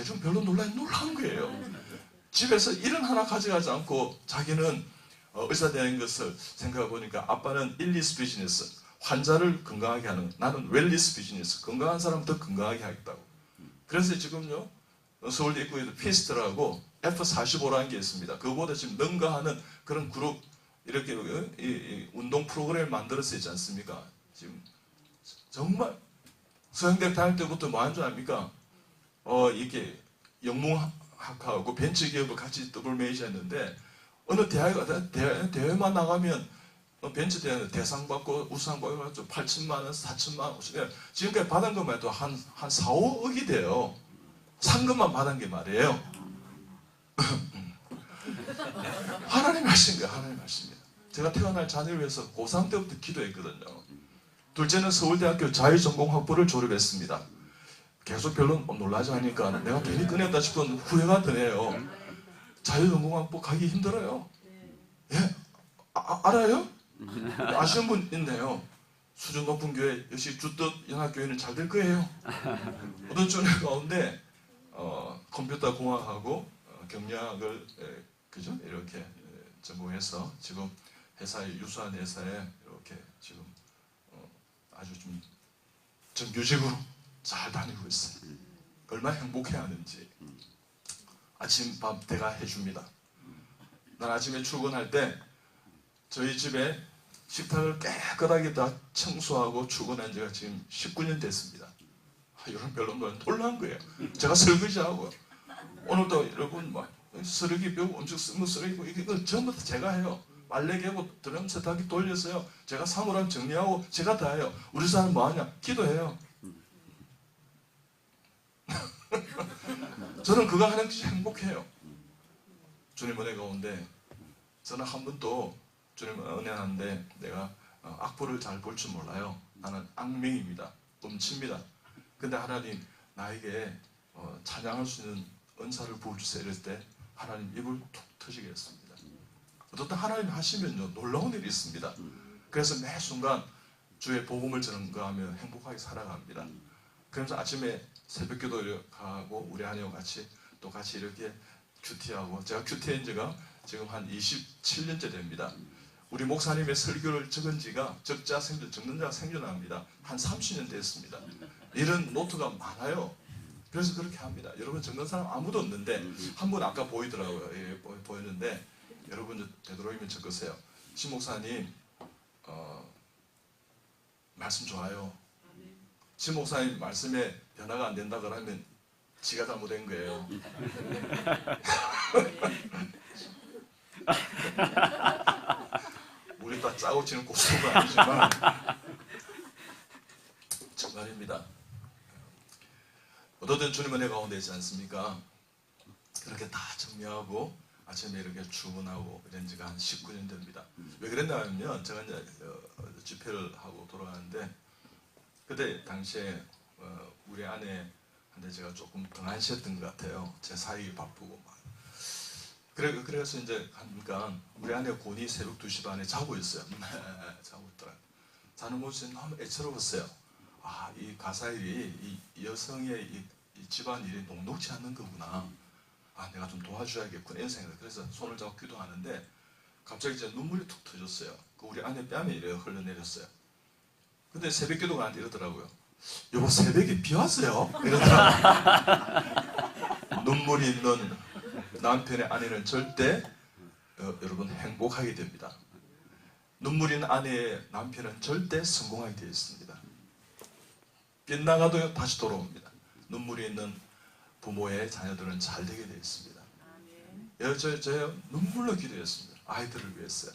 좀 별로 놀란 거예요. 집에서 일은 하나 가져가지 않고 자기는 의사 되는 것을 생각해 보니까 아빠는 일리스 비즈니스, 환자를 건강하게 하는, 나는 웰리스 비즈니스, 건강한 사람 더 건강하게 하겠다고. 그래서 지금요 서울 입구에도 피스트라고 F45라는 게 있습니다. 그거보다 지금 능가하는 그런 그룹 이렇게 이 운동 프로그램을 만들어서 있지 않습니까? 지금 정말 서양대학 다닐 때부터 뭐 한 줄 압니까? 이게 영문학하고 벤처 기업을 같이 더블 메이저 했는데 어느 대회만 나가면 벤처 대회 대상 받고 우상 받고 8천만 원, 4천만 원 지금까지 받은 것만 해도 한 4, 5억이 돼요. 상금만 받은 게 말이에요. 하나님 하신 거예요. 하나님 하십니다. 제가 태어날 자녀를 위해서 고3 때부터 기도했거든요. 둘째는 서울대학교 자유전공학부를 졸업했습니다. 계속 별로 놀라지 않으니까 내가 괜히 꺼냈다 싶은 후회가 드네요. 자유전공학부 가기 힘들어요. 예? 알아요? 아시는 분 있네요. 수준 높은 교회, 역시 주뜻 연합교회는 잘 될 거예요. 어떤 주님 가운데 컴퓨터 공학하고 경영학을 그죠? 이렇게 전공해서 지금 회사에 유수한 회사에 이렇게 지금 아주 좀 정규직으로 잘 다니고 있어요. 얼마나 행복해하는지 아침 밤 대가 해줍니다. 난 아침에 출근할 때 저희 집에 식탁을 깨끗하게 다 청소하고 출근한 지가 지금 19년 됐습니다. 이런 별로 놀란 거예요. 제가 설거지하고 오늘도 여러분 막 쓰레기 벽 엄청 쓴 쓰레기고 이거 전부 다 제가 해요. 빨래 개고 드럼 세탁기 돌려서요. 제가 사물함 정리하고 제가 다 해요. 우리 사람 뭐 하냐? 기도해요. 저는 그거 하는 것이 행복해요. 주님 은혜 가운데 저는 한 번도 주님 은혜하는데 내가 악보를 잘 볼 줄 몰라요. 나는 악맹입니다. 음치입니다. 근데 하나님 나에게 찬양할 수 있는 은사를 부어주세요. 이럴 때 하나님 입을 툭 터지게 했습니다. 어떤 하나님 하시면요 놀라운 일이 있습니다. 그래서 매 순간 주의 복음을 전가하며 행복하게 살아갑니다. 그러면서 아침에 새벽기도 가고 우리 아내와 같이 또 이렇게 큐티하고 제가 큐티한 지가 지금 한 27년째 됩니다. 우리 목사님의 설교를 적은 지가 적자 생존, 적는 자가 생존합니다. 한 30년 됐습니다. 이런 노트가 많아요. 그래서 그렇게 합니다. 여러분 적는 사람 아무도 없는데 한 분 아까 보이더라고요. 예, 보였는데 여러분 되도록이면 적으세요. 신 목사님 말씀 좋아요. 신 목사님 말씀에 변화가 안 된다 그러면 지가 잘못된 거예요. 우리 다 짜고 치는 고수가 아니지만 정말입니다. 어떠든 주님 은혜 가운데 있지 않습니까? 그렇게 다 정리하고 아침에 이렇게 출근하고 이런 지가 한 19년 됩니다. 왜 그랬냐면 제가 이제 집회를 하고 돌아가는데 그때 당시에 우리 아내한테 제가 조금 등한시했던 것 같아요. 제 사익이 바쁘고 막. 그래서 이제 하니까 우리 아내 곤이 새벽 2시 반에 자고 있어요. 자고 있더라고요. 자는 모습이 너무 애처로웠어요. 아, 이 가사일이 이 여성의 이 집안일이 녹록지 않는 거구나. 아, 내가 좀 도와줘야겠구나 이런 생각을. 그래서 손을 잡고 기도하는데 갑자기 이제 눈물이 툭 터졌어요. 우리 아내 뺨에 이래 흘러내렸어요. 근데 새벽 기도가 나한테 이러더라고요. 여보 새벽에 비 왔어요? 이러더라고요. 눈물이 있는 남편의 아내는 절대 여러분 행복하게 됩니다. 눈물이 있는 아내의 남편은 절대 성공하게 되어 있습니다. 빗나가도 다시 돌아옵니다. 눈물이 있는 부모의 자녀들은 잘 되게 되어 있습니다. 저 눈물로 기도했습니다. 아이들을 위해서요.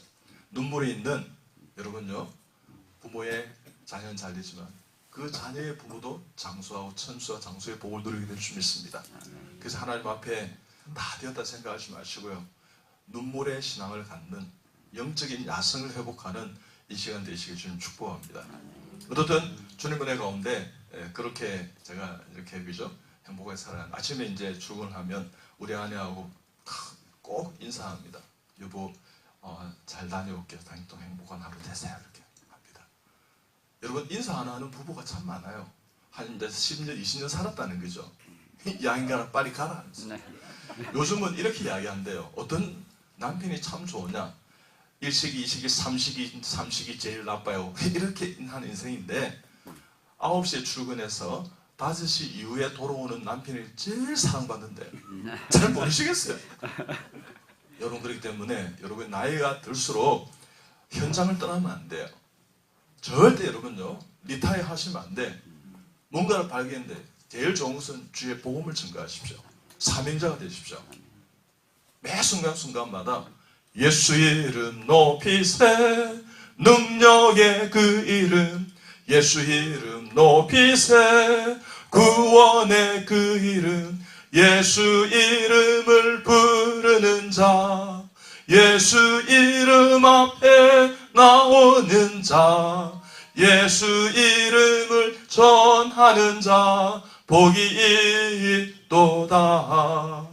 눈물이 있는 여러분요 부모의 자녀는 잘 되지만 그 자녀의 부모도 장수하고 천수와 장수의 복을 누리게 될 줄 믿습니다. 그래서 하나님 앞에 다 되었다 생각하지 마시고요. 눈물의 신앙을 갖는 영적인 야성을 회복하는 이 시간 되시길 주님 축복합니다. 어떻든 주님 은혜 가운데 그렇게 제가 이렇게 그죠 행복하게 살아요. 아침에 이제 출근하면 우리 아내하고 꼭 인사합니다. 여보 잘 다녀올게요. 다행히 또 행복한 하루 되세요. 이렇게 합니다. 여러분 인사 안 하는 부부가 참 많아요. 한 10년 20년 살았다는 거죠. 양인가라 빨리 가라. 요즘은 이렇게 이야기한대요. 어떤 남편이 참 좋으냐 1시기, 2시기, 3시기 제일 나빠요. 이렇게 하는 인생인데 9시에 출근해서 5시 이후에 돌아오는 남편이 제일 사랑받는데요. 잘 모르시겠어요? 여러분 그렇기 때문에 여러분 나이가 들수록 현장을 떠나면 안 돼요. 절대 여러분요 리타이어 하시면 안 돼. 뭔가를 발견했는데 제일 좋은 것은 주의 복음을 증거하십시오. 사명자가 되십시오. 매 순간순간마다 예수 이름 높이세 능력의 그 이름 예수 이름 높이세 구원의 그 이름 예수 이름을 부르는 자 예수 이름 앞에 나오는 자 예수 이름을 전하는 자 복이 있도다.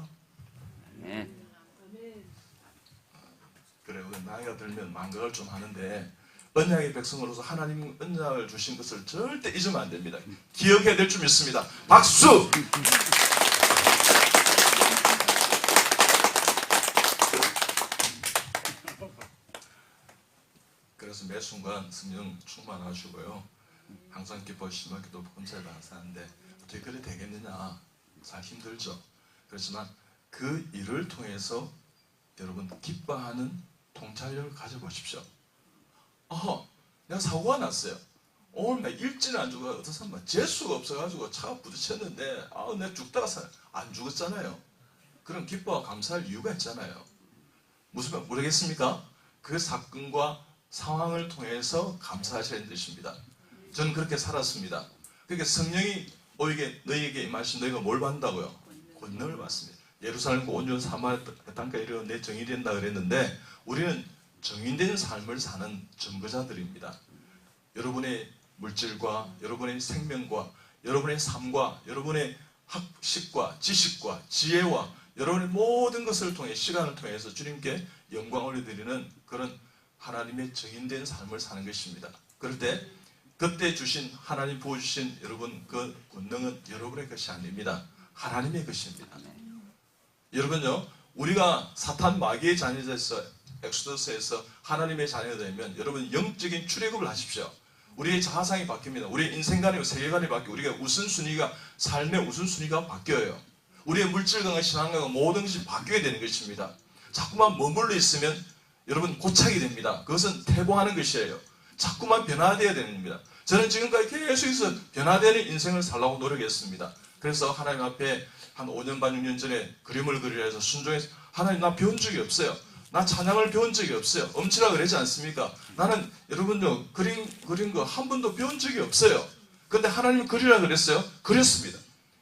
그래 우리 나이가 들면 망각을 좀 하는데 언약의 백성으로서 하나님 언약을 주신 것을 절대 잊으면 안 됩니다. 기억해야 될 줄 믿습니다. 박수! 그래서 매 순간 성령 충만하시고요. 항상 기뻐 심하기도 범사에도 항상 하는데 어떻게 그래 되겠느냐 잘 힘들죠. 그렇지만 그 일을 통해서 여러분 기뻐하는 통찰력을 가져보십시오. 내가 사고가 났어요. 오늘 나 일진을 안 죽어. 어떤 사람은 재수가 없어가지고 차가 부딪혔는데 내가 죽다가 안 죽었잖아요. 그럼 기뻐와 감사할 이유가 있잖아요. 무슨 말 모르겠습니까? 그 사건과 상황을 통해서 감사하셔야 하는 뜻입니다. 저는 그렇게 살았습니다. 그러니까 성령이 너희에게 임하신 너희가 뭘 받는다고요? 권능을 받습니다. 예루살렘과 온전 사마리아 땅까지 이르러 내 정이 된다 그랬는데 우리는 정인된 삶을 사는 증거자들입니다. 여러분의 물질과 여러분의 생명과 여러분의 삶과 여러분의 학식과 지식과 지혜와 여러분의 모든 것을 통해 시간을 통해서 주님께 영광 올려드리는 그런 하나님의 정인된 삶을 사는 것입니다. 그럴 때 그때 주신 하나님 부어주신 여러분 그 권능은 여러분의 것이 아닙니다. 하나님의 것입니다. 여러분요 우리가 사탄 마귀의 자녀에서 엑소더스에서 하나님의 자녀가 되면 여러분 영적인 출애굽을 하십시오. 우리의 자아상이 바뀝니다. 우리의 인생관이 세계관이 바뀌고 우리가 우선순위가 삶의 우선순위가 바뀌어요. 우리의 물질관과 신앙관과 모든 것이 바뀌어야 되는 것입니다. 자꾸만 머물러 있으면 여러분 고착이 됩니다. 그것은 퇴보하는 것이에요. 자꾸만 변화되어야 되는 겁니다. 저는 지금까지 계속해서 변화되는 인생을 살려고 노력했습니다. 그래서 하나님 앞에 한 5년 반 6년 전에 그림을 그리려 해서 순종해서 하나님 나 배운 적이 없어요. 나 찬양을 배운 적이 없어요. 엄치라 그러지 않습니까? 나는 여러분들 그린 거 한 번도 배운 적이 없어요. 근데 하나님 그리라 그랬어요. 그렸습니다.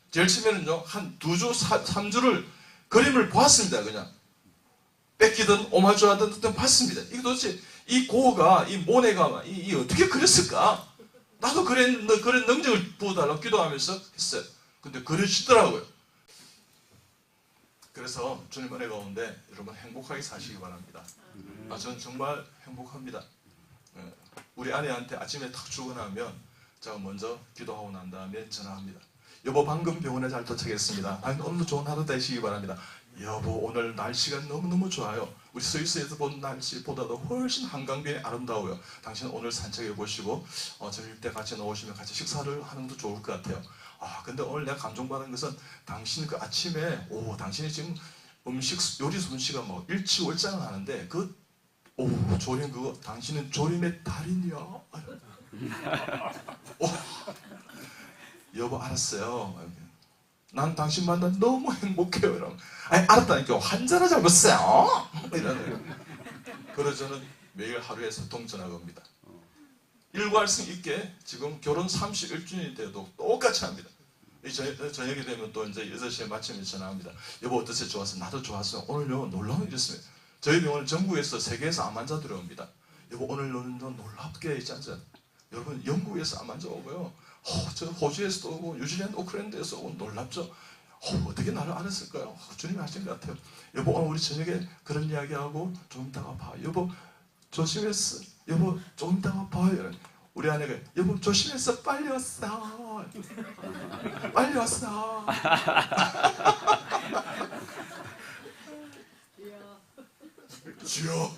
제일 처음에는요 한 2주 3주를 그림을 보았습니다. 그냥 뺏기든 오마주하든 봤습니다. 이게 도대체 이 고가 이 모네가 이 어떻게 그렸을까? 나도 그런 능력을 부어달라고 기도하면서 했어요. 근데 그려지더라고요. 그래서 주님 은혜 가운데 여러분 행복하게 사시기 바랍니다. 저는 정말 행복합니다. 우리 아내한테 아침에 탁 출근하면 제가 먼저 기도하고 난 다음에 전화합니다. 여보 방금 병원에 잘 도착했습니다. 오늘도 좋은 하루 되시기 바랍니다. 여보 오늘 날씨가 너무너무 좋아요. 우리 스위스에서 본 날씨보다도 훨씬 한강변이 아름다워요. 당신 오늘 산책해 보시고 저녁 때 같이 나오시면 같이 식사를 하는 것도 좋을 것 같아요. 근데 오늘 내가 감동받은 것은 당신 그 아침에 당신이 지금 음식 요리 솜씨가 뭐 일치월장을 하는데 조림 그거 당신은 조림의 달인이야. 여보 알았어요. 난 당신 만나 너무 행복해요. 이러면 알았다니까 환자를 잡았어요. 이러네요. 그래서 저는 매일 하루에 3통 전화가 옵니다. 일관성 있게 지금 결혼 31주년이 돼도 똑같이 합니다. 저녁이 되면 또 이제 6시에 마치면 전화합니다. 여보 어떠세요? 좋았어요? 나도 좋았어요. 오늘요 놀라운 일이 있습니다. 저희 병원은 전국에서 세계에서 암 환자들이 옵니다. 여보 오늘 놀랍게 있지 않죠? 여러분 영국에서 암 환자 오고요. 저 호주에서도 오고 뉴질랜드 오클랜드에서 오고 놀랍죠? 어떻게 나를 알았을까요? 주님이 하신 것 같아요. 여보 오늘 우리 저녁에 그런 이야기하고 좀 이따가 봐. 여보 조심했어. 여보 좀 이따가 봐요. 우리 아내가 여보 조심했어. 빨리 왔어. 빨리 왔어. 주여.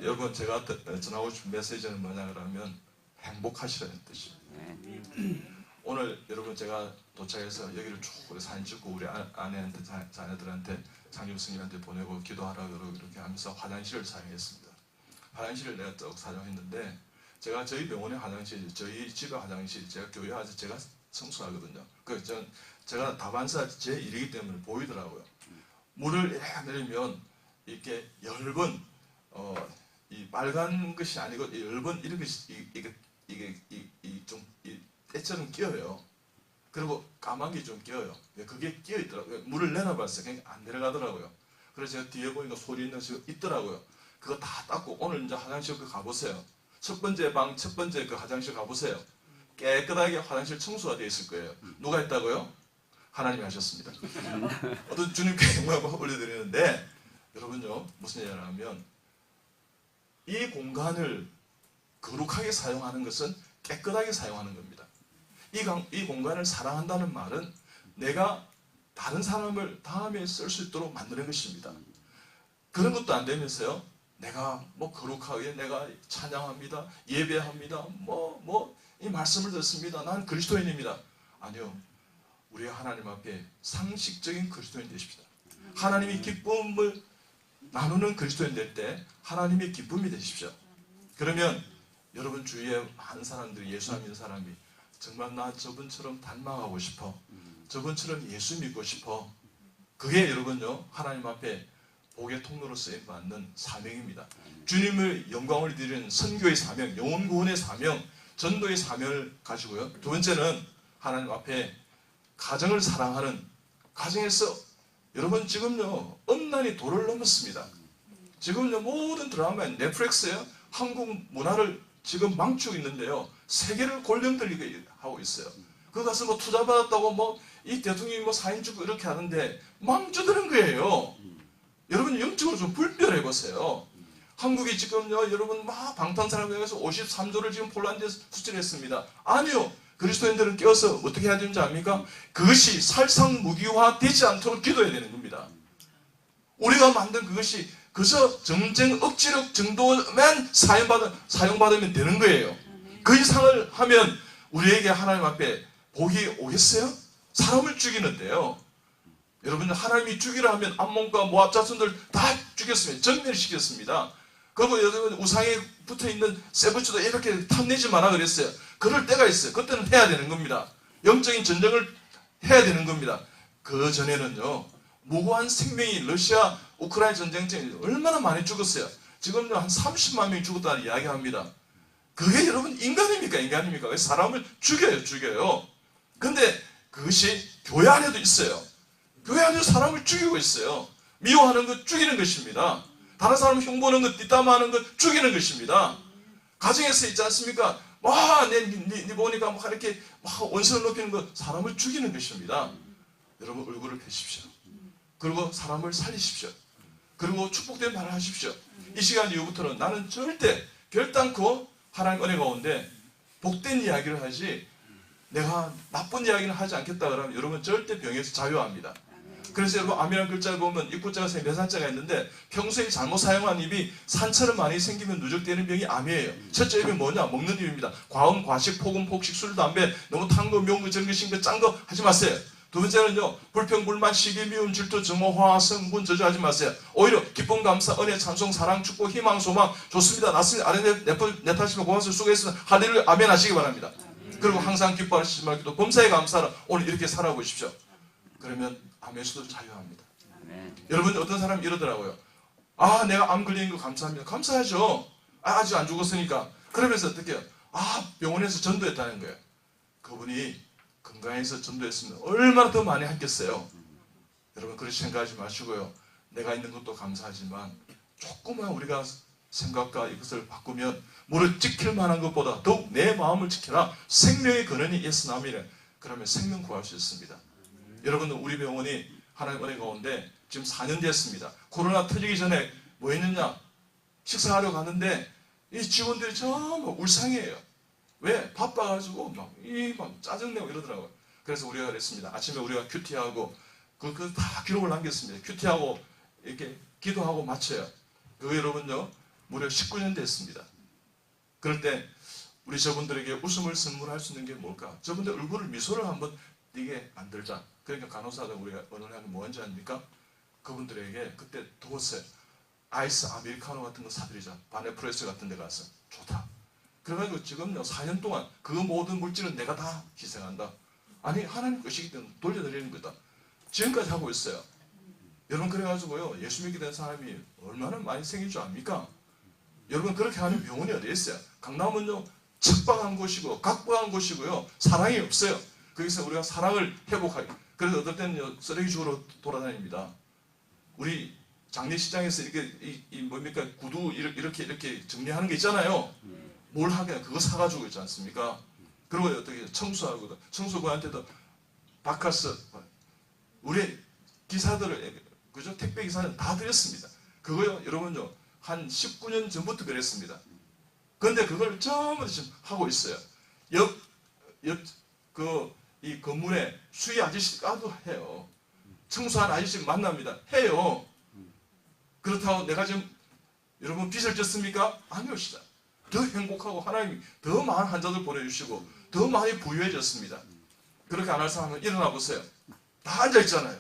여러분 제가 전하고 싶은 메시지는 뭐냐 그러면 행복하시라는 뜻이에요. 오늘 여러분 제가 도착해서 여기를 쭉 사진 찍고 우리 아내한테 자녀들한테 장육스님한테 보내고 기도하라고 이렇게 하면서 화장실을 사용했습니다. 화장실을 내가 쭉 사용했는데 제가 저희 병원의 화장실, 저희 집의 화장실, 제가 교회 와서 제가 청소하거든요. 그래서 제가 다반사 제 일이기 때문에 보이더라고요. 물을 이렇게 내리면 이렇게 엷은 이 빨간 것이 아니고 엷은 이런 것이 이게 좀 때처럼 끼어요. 그리고 까만 게 좀 끼어요. 그게 끼어 있더라고요. 물을 내려봤어요. 그냥 안 내려가더라고요. 그래서 제가 뒤에 보니까 소리 있는 거 있더라고요. 그거 다 닦고 오늘 이제 화장실 가보세요. 첫 번째 그 화장실 가보세요. 깨끗하게 화장실 청소가 되어 있을 거예요. 누가 했다고요? 하나님이 하셨습니다. 어떤 주님께 영광을 올려드리는데 여러분요 무슨 얘기를 하면 이 공간을 거룩하게 사용하는 것은 깨끗하게 사용하는 겁니다. 이 공간을 사랑한다는 말은 내가 다른 사람을 다음에 쓸 수 있도록 만드는 것입니다. 그런 것도 안 되면서요. 내가 뭐 거룩하게 내가 찬양합니다. 예배합니다. 이 말씀을 듣습니다. 난 그리스도인입니다. 아니요. 우리 하나님 앞에 상식적인 그리스도인 되십시다. 하나님이 기쁨을 나누는 그리스도인 될 때 하나님의 기쁨이 되십시오. 그러면 여러분 주위에 많은 사람들이 예수 안 믿는 사람이 정말 나 저분처럼 닮아가고 싶어. 저분처럼 예수 믿고 싶어. 그게 여러분요 하나님 앞에 복의 통로로 쓰임받는 사명입니다. 주님을 영광을 드리는 선교의 사명, 영혼 구원의 사명, 전도의 사명을 가지고요. 두 번째는 하나님 앞에 가정을 사랑하는 가정에서 여러분 지금요 엄난히 도를 넘었습니다. 지금요 모든 드라마에 넷플릭스에 한국 문화를 지금 망치고 있는데요. 세계를 골병들리게 하고 있어요. 그 가서 뭐 투자 받았다고 이 대통령이 사인 주고 이렇게 하는데 망쳐드는 거예요. 여러분 영적으로 좀 분별해 보세요. 한국이 지금요 여러분 막 방탄산업에서 53조를 지금 폴란드에 수출했습니다. 아니요. 그리스도인들은 깨어서 어떻게 해야 되는지 압니까? 그것이 살상무기화 되지 않도록 기도해야 되는 겁니다. 우리가 만든 그것이 그저 정쟁 억지력 정도만 사용받으면 되는 거예요. 그 이상을 하면 우리에게 하나님 앞에 복이 오겠어요? 사람을 죽이는데요. 여러분, 하나님이 죽이라 하면 암몬과 모압 자손들 다 죽였습니다. 전멸시켰습니다. 그리고 여러분, 우상에 붙어있는 세부치도 이렇게 탐내지 마라 그랬어요. 그럴 때가 있어요. 그때는 해야 되는 겁니다. 영적인 전쟁을 해야 되는 겁니다. 그 전에는요, 무고한 생명이 러시아 우크라이나 전쟁 때 얼마나 많이 죽었어요. 지금요 한 30만 명이 죽었다는 이야기합니다. 그게 여러분 인간입니까? 왜 사람을 죽여요. 근데 그것이 교회 안에도 있어요. 교회 안에도 사람을 죽이고 있어요. 미워하는 것 죽이는 것입니다. 다른 사람 흉보는 것, 뒷담화하는 것 죽이는 것입니다. 가정에서 있지 않습니까? 네 보니까 막 이렇게 막 원수를 높이는 것, 사람을 죽이는 것입니다. 여러분, 얼굴을 펴십시오. 그리고 사람을 살리십시오. 그리고 축복된 말을 하십시오. 이 시간 이후부터는 나는 절대 결단코 하나님 은혜 가운데 복된 이야기를 하지, 내가 나쁜 이야기는 하지 않겠다 그러면 여러분 절대 병에서 자유합니다. 그래서 여러분, 암이라는 글자를 보면 입구자가 몇 산자가 있는데, 평소에 잘못 사용한 입이 산처럼 많이 생기면 누적되는 병이 암이에요. 첫째 입이 뭐냐? 먹는 입입니다. 과음, 과식, 폭음, 폭식, 술, 담배, 너무 탄 거, 묘한 거, 전 거, 신 거, 짠 거 하지 마세요. 두 번째는요, 불평, 불만, 시기, 미움, 질투, 증오, 화와, 성분 저주하지 마세요. 오히려 기쁨, 감사, 은혜, 찬송, 사랑, 축복, 희망, 소망 좋습니다. 낫습니다. 아래 내 탓이면 고맙습니다. 수고했습니다. 할렐루야, 아멘 하시기 바랍니다. 그리고 항상 기뻐하시지 말고 범사에 감사하라. 오늘 이렇게 살아보십시오. 그러면 암에서도 자유합니다. 여러분, 어떤 사람이 이러더라고요. 내가 암 걸린 거 감사합니다. 감사하죠. 아직 안 죽었으니까. 그러면서 어떻게 해요? 병원에서 전도했다는 거예요. 그분이 건강해서 전도했으면 얼마나 더 많이 했겠어요. 여러분, 그렇게 생각하지 마시고요. 내가 있는 것도 감사하지만 조금만 우리가 생각과 이것을 바꾸면 무릇 지킬 만한 것보다 더욱 내 마음을 지켜라. 생명의 근원이 예수 남이래. 그러면 생명 구할 수 있습니다. 여러분, 우리 병원이 하나님 은혜 가운데 지금 4년 됐습니다. 코로나 터지기 전에 뭐 했느냐? 식사하러 갔는데 이 직원들이 전부 울상이에요. 왜? 바빠가지고 막 짜증내고 이러더라고요. 그래서 우리가 그랬습니다. 아침에 우리가 큐티하고 그 다 기록을 남겼습니다. 큐티하고 이렇게 기도하고 마쳐요. 그거 여러분요, 무려 19년 됐습니다. 그럴 때 우리 저분들에게 웃음을 선물할 수 있는 게 뭘까? 저분들 얼굴을 미소를 한번 띄게 만들자. 그러니까 간호사들 우리가 언론하면 뭐한지 아닙니까? 그분들에게 그때 더웠어요. 아이스 아메리카노 같은 거 사드리자. 바네프레스 같은 데 가서. 좋다. 그래가지고 지금요 4년 동안 그 모든 물질은 내가 다 희생한다. 아니, 하나님 것이기 때문에 돌려드리는 거다. 지금까지 하고 있어요. 여러분, 그래가지고요, 예수 믿게 된 사람이 얼마나 많이 생긴 줄 압니까? 여러분, 그렇게 하는 병원이 어디 있어요? 강남은요, 척박한 곳이고 각박한 곳이고요, 사랑이 없어요. 거기서 우리가 사랑을 회복하기. 그래서 어떨 때는 쓰레기 주우러 돌아다닙니다. 우리 장례식장에서 이렇게 뭡니까, 구두 이렇게 정리하는 게 있잖아요. 뭘 하게, 그거 사가지고 있지 않습니까? 그리고 어떻게 청소하고, 청소부한테도 바카스, 우리 기사들을, 그죠? 택배 기사는 다 드렸습니다. 그거요, 여러분요, 한 19년 전부터 그랬습니다. 그런데 그걸 전부 지금 하고 있어요. 이 건물에 수위 아저씨까도 해요. 청소한 아저씨 만납니다. 해요. 그렇다고 내가 지금 여러분 빚을 졌습니까? 아니오시다. 더 행복하고 하나님이 더 많은 환자들 보내주시고 더 많이 부유해졌습니다. 그렇게 안 할 사람은 일어나 보세요. 다 앉아있잖아요.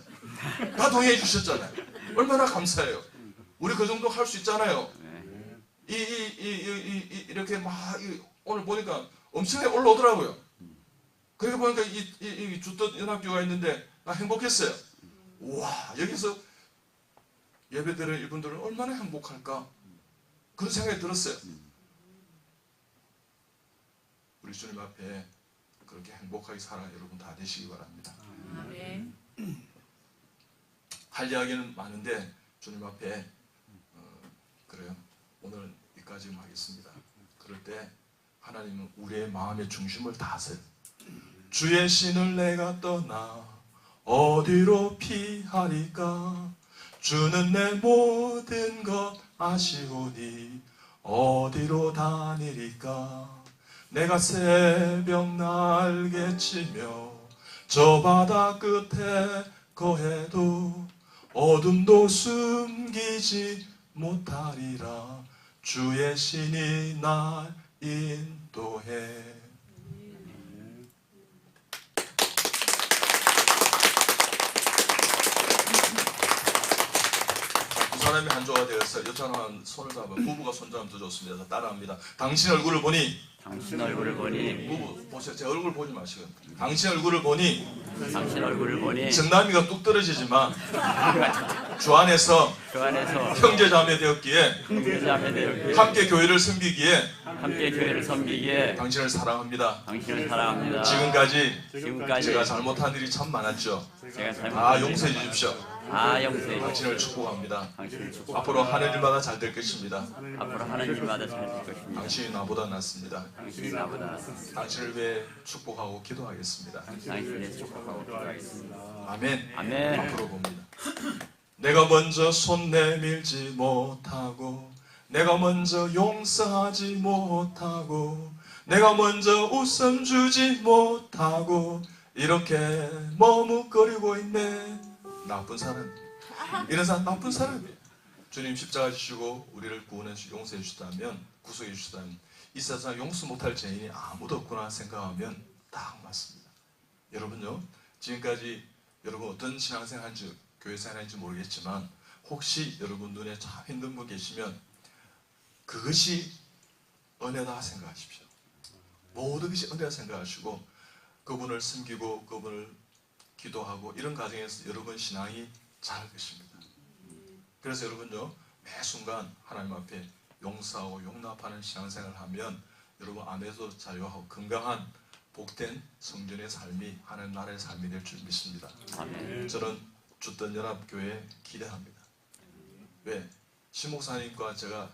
다 동의해 주셨잖아요. 얼마나 감사해요. 우리 그 정도 할 수 있잖아요. 이렇게 막 오늘 보니까 엄청나게 올라오더라고요. 그러니까 보니까 이 주뜻 연합교가 있는데 행복했어요. 우와, 여기서 예배드리는 이분들은 얼마나 행복할까? 그런 생각이 들었어요. 우리 주님 앞에 그렇게 행복하게 살아 여러분 다 되시기 바랍니다. 아멘. 할 이야기는 많은데 주님 앞에 그래요. 오늘 여기까지 하겠습니다. 그럴 때 하나님은 우리의 마음의 중심을 다 아세요. 주의 신을 내가 떠나 어디로 피하리까? 주는 내 모든 것 아시오니 어디로 다니리까? 내가 새벽 날개치며 저 바다 끝에 거해도 어둠도 숨기지 못하리라. 주의 신이 날 인도해. 두 사람이 한 조가 되었어요. 여자는 손을 잡아 부부가 손잡으면 더 좋습니다. 따라합니다. 당신 얼굴을 보니, 당신 얼굴을 보니, 부부 보세요. 제 얼굴 보지 마시고, 당신 얼굴을 보니 당신 얼굴을 보니 정남이가 뚝 떨어지지만 주 안에서 그 안에서 형제자매 되었기에 형제자매 되었기에 함께 교회를 섬기기에 함께 교회를 섬기기에 당신을 사랑합니다. 당신을 사랑합니다. 지금까지 제가 지금까지 잘못한 일이 참 많았죠. 제가 다 용서해 주십시오. 용서해 당신을 축복합니다. 당신을 축복. 앞으로 하는 일마다 잘 될 것입니다. 앞으로 하는 일마다 잘 될 것입니다. 당신이 나보다 낫습니다. 당신이 나보다 낫습니다. 당신을 위해 축복하고 기도하겠습니다. 당신의 축복하고 기도하겠습니다. 아멘. 아멘. 앞으로 봅니다. 내가 먼저 손 내밀지 못하고, 내가 먼저 용서하지 못하고, 내가 먼저 웃음 주지 못하고, 이렇게 머뭇거리고 있네. 나쁜 사람. 이런 사람 나쁜 사람이에요. 주님 십자가 지시고 우리를 구원해 주시고 용서해 주시다면, 구속해 주시다면 이 세상 용서 못할 죄인이 아무도 없구나 생각하면 딱 맞습니다. 여러분요, 지금까지 여러분 어떤 신앙생활 하는지, 교회생활 하는지 모르겠지만 혹시 여러분 눈에 참 힘든 분 계시면 그것이 은혜다 생각하십시오. 모든 것이 은혜다 생각하시고 그분을 섬기고 그분을 기도하고 이런 과정에서 여러분 신앙이 자랄 것입니다. 그래서 여러분요, 매 순간 하나님 앞에 용서하고 용납하는 신앙생활을 하면 여러분 안에서 자유하고 건강한 복된 성전의 삶이 하나님 나라의 삶이 될 줄 믿습니다. 아멘. 저는 주던 연합교회에 기대합니다. 왜? 신목사님과 제가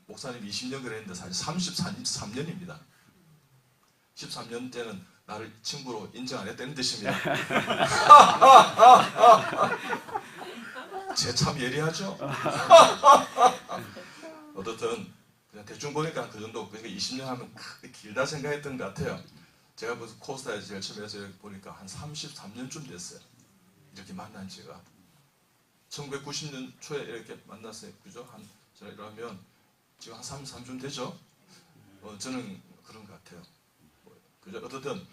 목사님 20년 그랬는데 사실 33년입니다. 13년 때는 나를 친구로 인정 안 했다는 뜻입니다. 제 참 예리하죠? 어떻든 그냥 대충 보니까 그 정도, 그러니까 20년 하면 크게 길다 생각했던 것 같아요. 제가 무슨 코스타에서 제일 처음 해서 보니까 한 33년쯤 됐어요. 이렇게 만난 지가 1990년 초에 이렇게 만났어요. 그죠? 한 이러면 지금 한 33쯤 되죠? 저는 그런 것 같아요. 그죠? 어떻든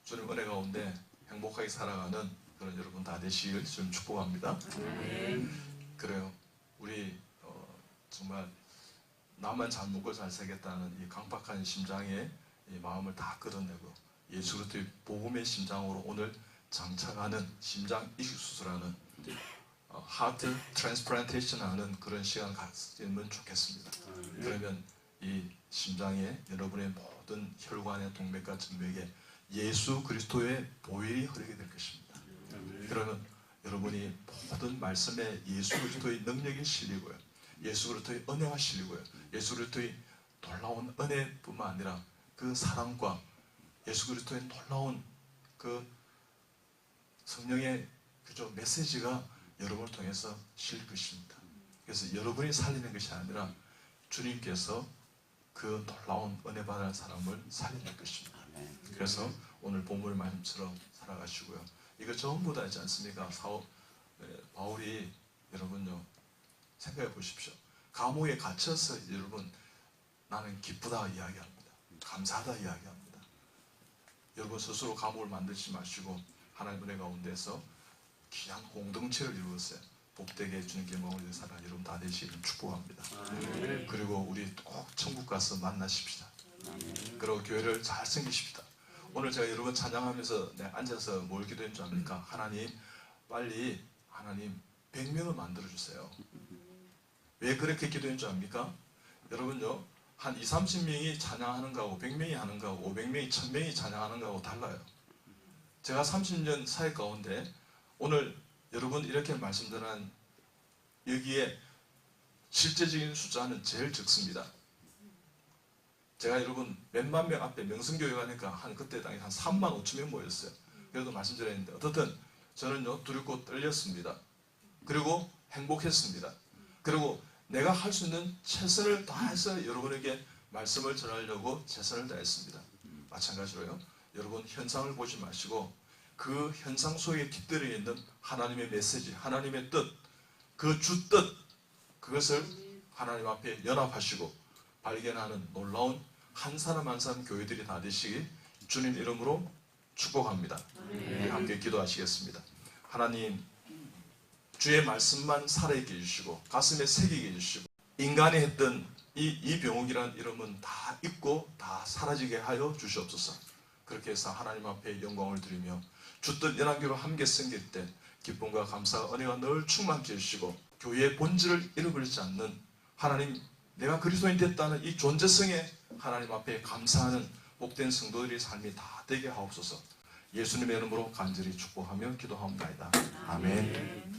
주님 은혜 가운데 행복하게 살아가는 그런 여러분 다 되시길 좀 축복합니다. 그래요. 우리 정말 나만 잘 먹고 잘 살겠다는 이 강박한 심장에 이 마음을 다 끌어내고 예수 그리스도의 복음의 심장으로 오늘 장착하는 심장 이식 수술하는 하트 트랜스플란테이션 하는 그런 시간 가지면 좋겠습니다. 그러면 이 심장에 여러분의 모든 혈관의 동맥과 정맥에 예수 그리스도의 보혈이 흐르게 될 것입니다. 그러면 여러분이 모든 말씀에 예수 그리스도의 능력이 실리고요, 예수 그리스도의 은혜가 실리고요, 예수 그리스도의 놀라운 은혜뿐만 아니라 그 사랑과 예수 그리스도의 놀라운 그 성령의 그저 메시지가 여러분을 통해서 실릴 것입니다. 그래서 여러분이 살리는 것이 아니라 주님께서 그 놀라운 은혜 받은 사람을 살려낼 것입니다. 그래서 오늘 본문의 말씀처럼 살아가시고요. 이거 전부 다 있지 않습니까? 바울이 여러분요, 생각해 보십시오. 감옥에 갇혀서 여러분 나는 기쁘다 이야기합니다. 감사하다 이야기합니다. 여러분 스스로 감옥을 만들지 마시고 하나님 은혜 가운데서 귀한 공동체를 이루었어요. 복되게 주님께 영광을 살아 여러분 다 되시기를 축복합니다. 그리고 우리 꼭 천국 가서 만나십시다. 그리고 교회를 잘 섬기십시다. 오늘 제가 여러분 찬양하면서 앉아서 뭘 기도했는 줄 압니까? 하나님 빨리 하나님 100명을 만들어주세요. 왜 그렇게 기도했는 줄 압니까? 여러분요, 한 20, 30명이 찬양하는 거하고 100명이 하는 거하고 500명이 1000명이 찬양하는 거하고 달라요. 제가 30년 사회 가운데 오늘 여러분 이렇게 말씀드린 여기에 실제적인 숫자는 제일 적습니다. 제가 여러분 몇만 명 앞에 명성교회 가니까 그때 당시 한 3만 5천 명 모였어요. 그래도 말씀드렸는데 어떻든 저는요 두렵고 떨렸습니다. 그리고 행복했습니다. 그리고 내가 할 수 있는 최선을 다해서 여러분에게 말씀을 전하려고 최선을 다했습니다. 마찬가지로요, 여러분 현상을 보지 마시고 그 현상 속에 깃들어 있는 하나님의 메시지, 하나님의 뜻, 그 주 뜻, 그것을 하나님 앞에 연합하시고 발견하는 놀라운 한 사람 한 사람 교회들이 다 되시기 주님 이름으로 축복합니다. 함께 기도하시겠습니다. 하나님, 주의 말씀만 살아있게 해주시고 가슴에 새기게 해주시고 인간이 했던 이 병욱이라는 이름은 다 잊고 다 사라지게 하여 주시옵소서. 그렇게 해서 하나님 앞에 영광을 드리며 주뜻 연합교로 함께 섬길 때 기쁨과 감사와 은혜가 늘 충만케 해주시고 교회의 본질을 잃어버리지 않는 하나님, 내가 그리스도인 됐다는 이 존재성에 하나님 앞에 감사하는 복된 성도들의 삶이 다 되게 하옵소서. 예수님의 이름으로 간절히 축복하며 기도하옵나이다. 아멘.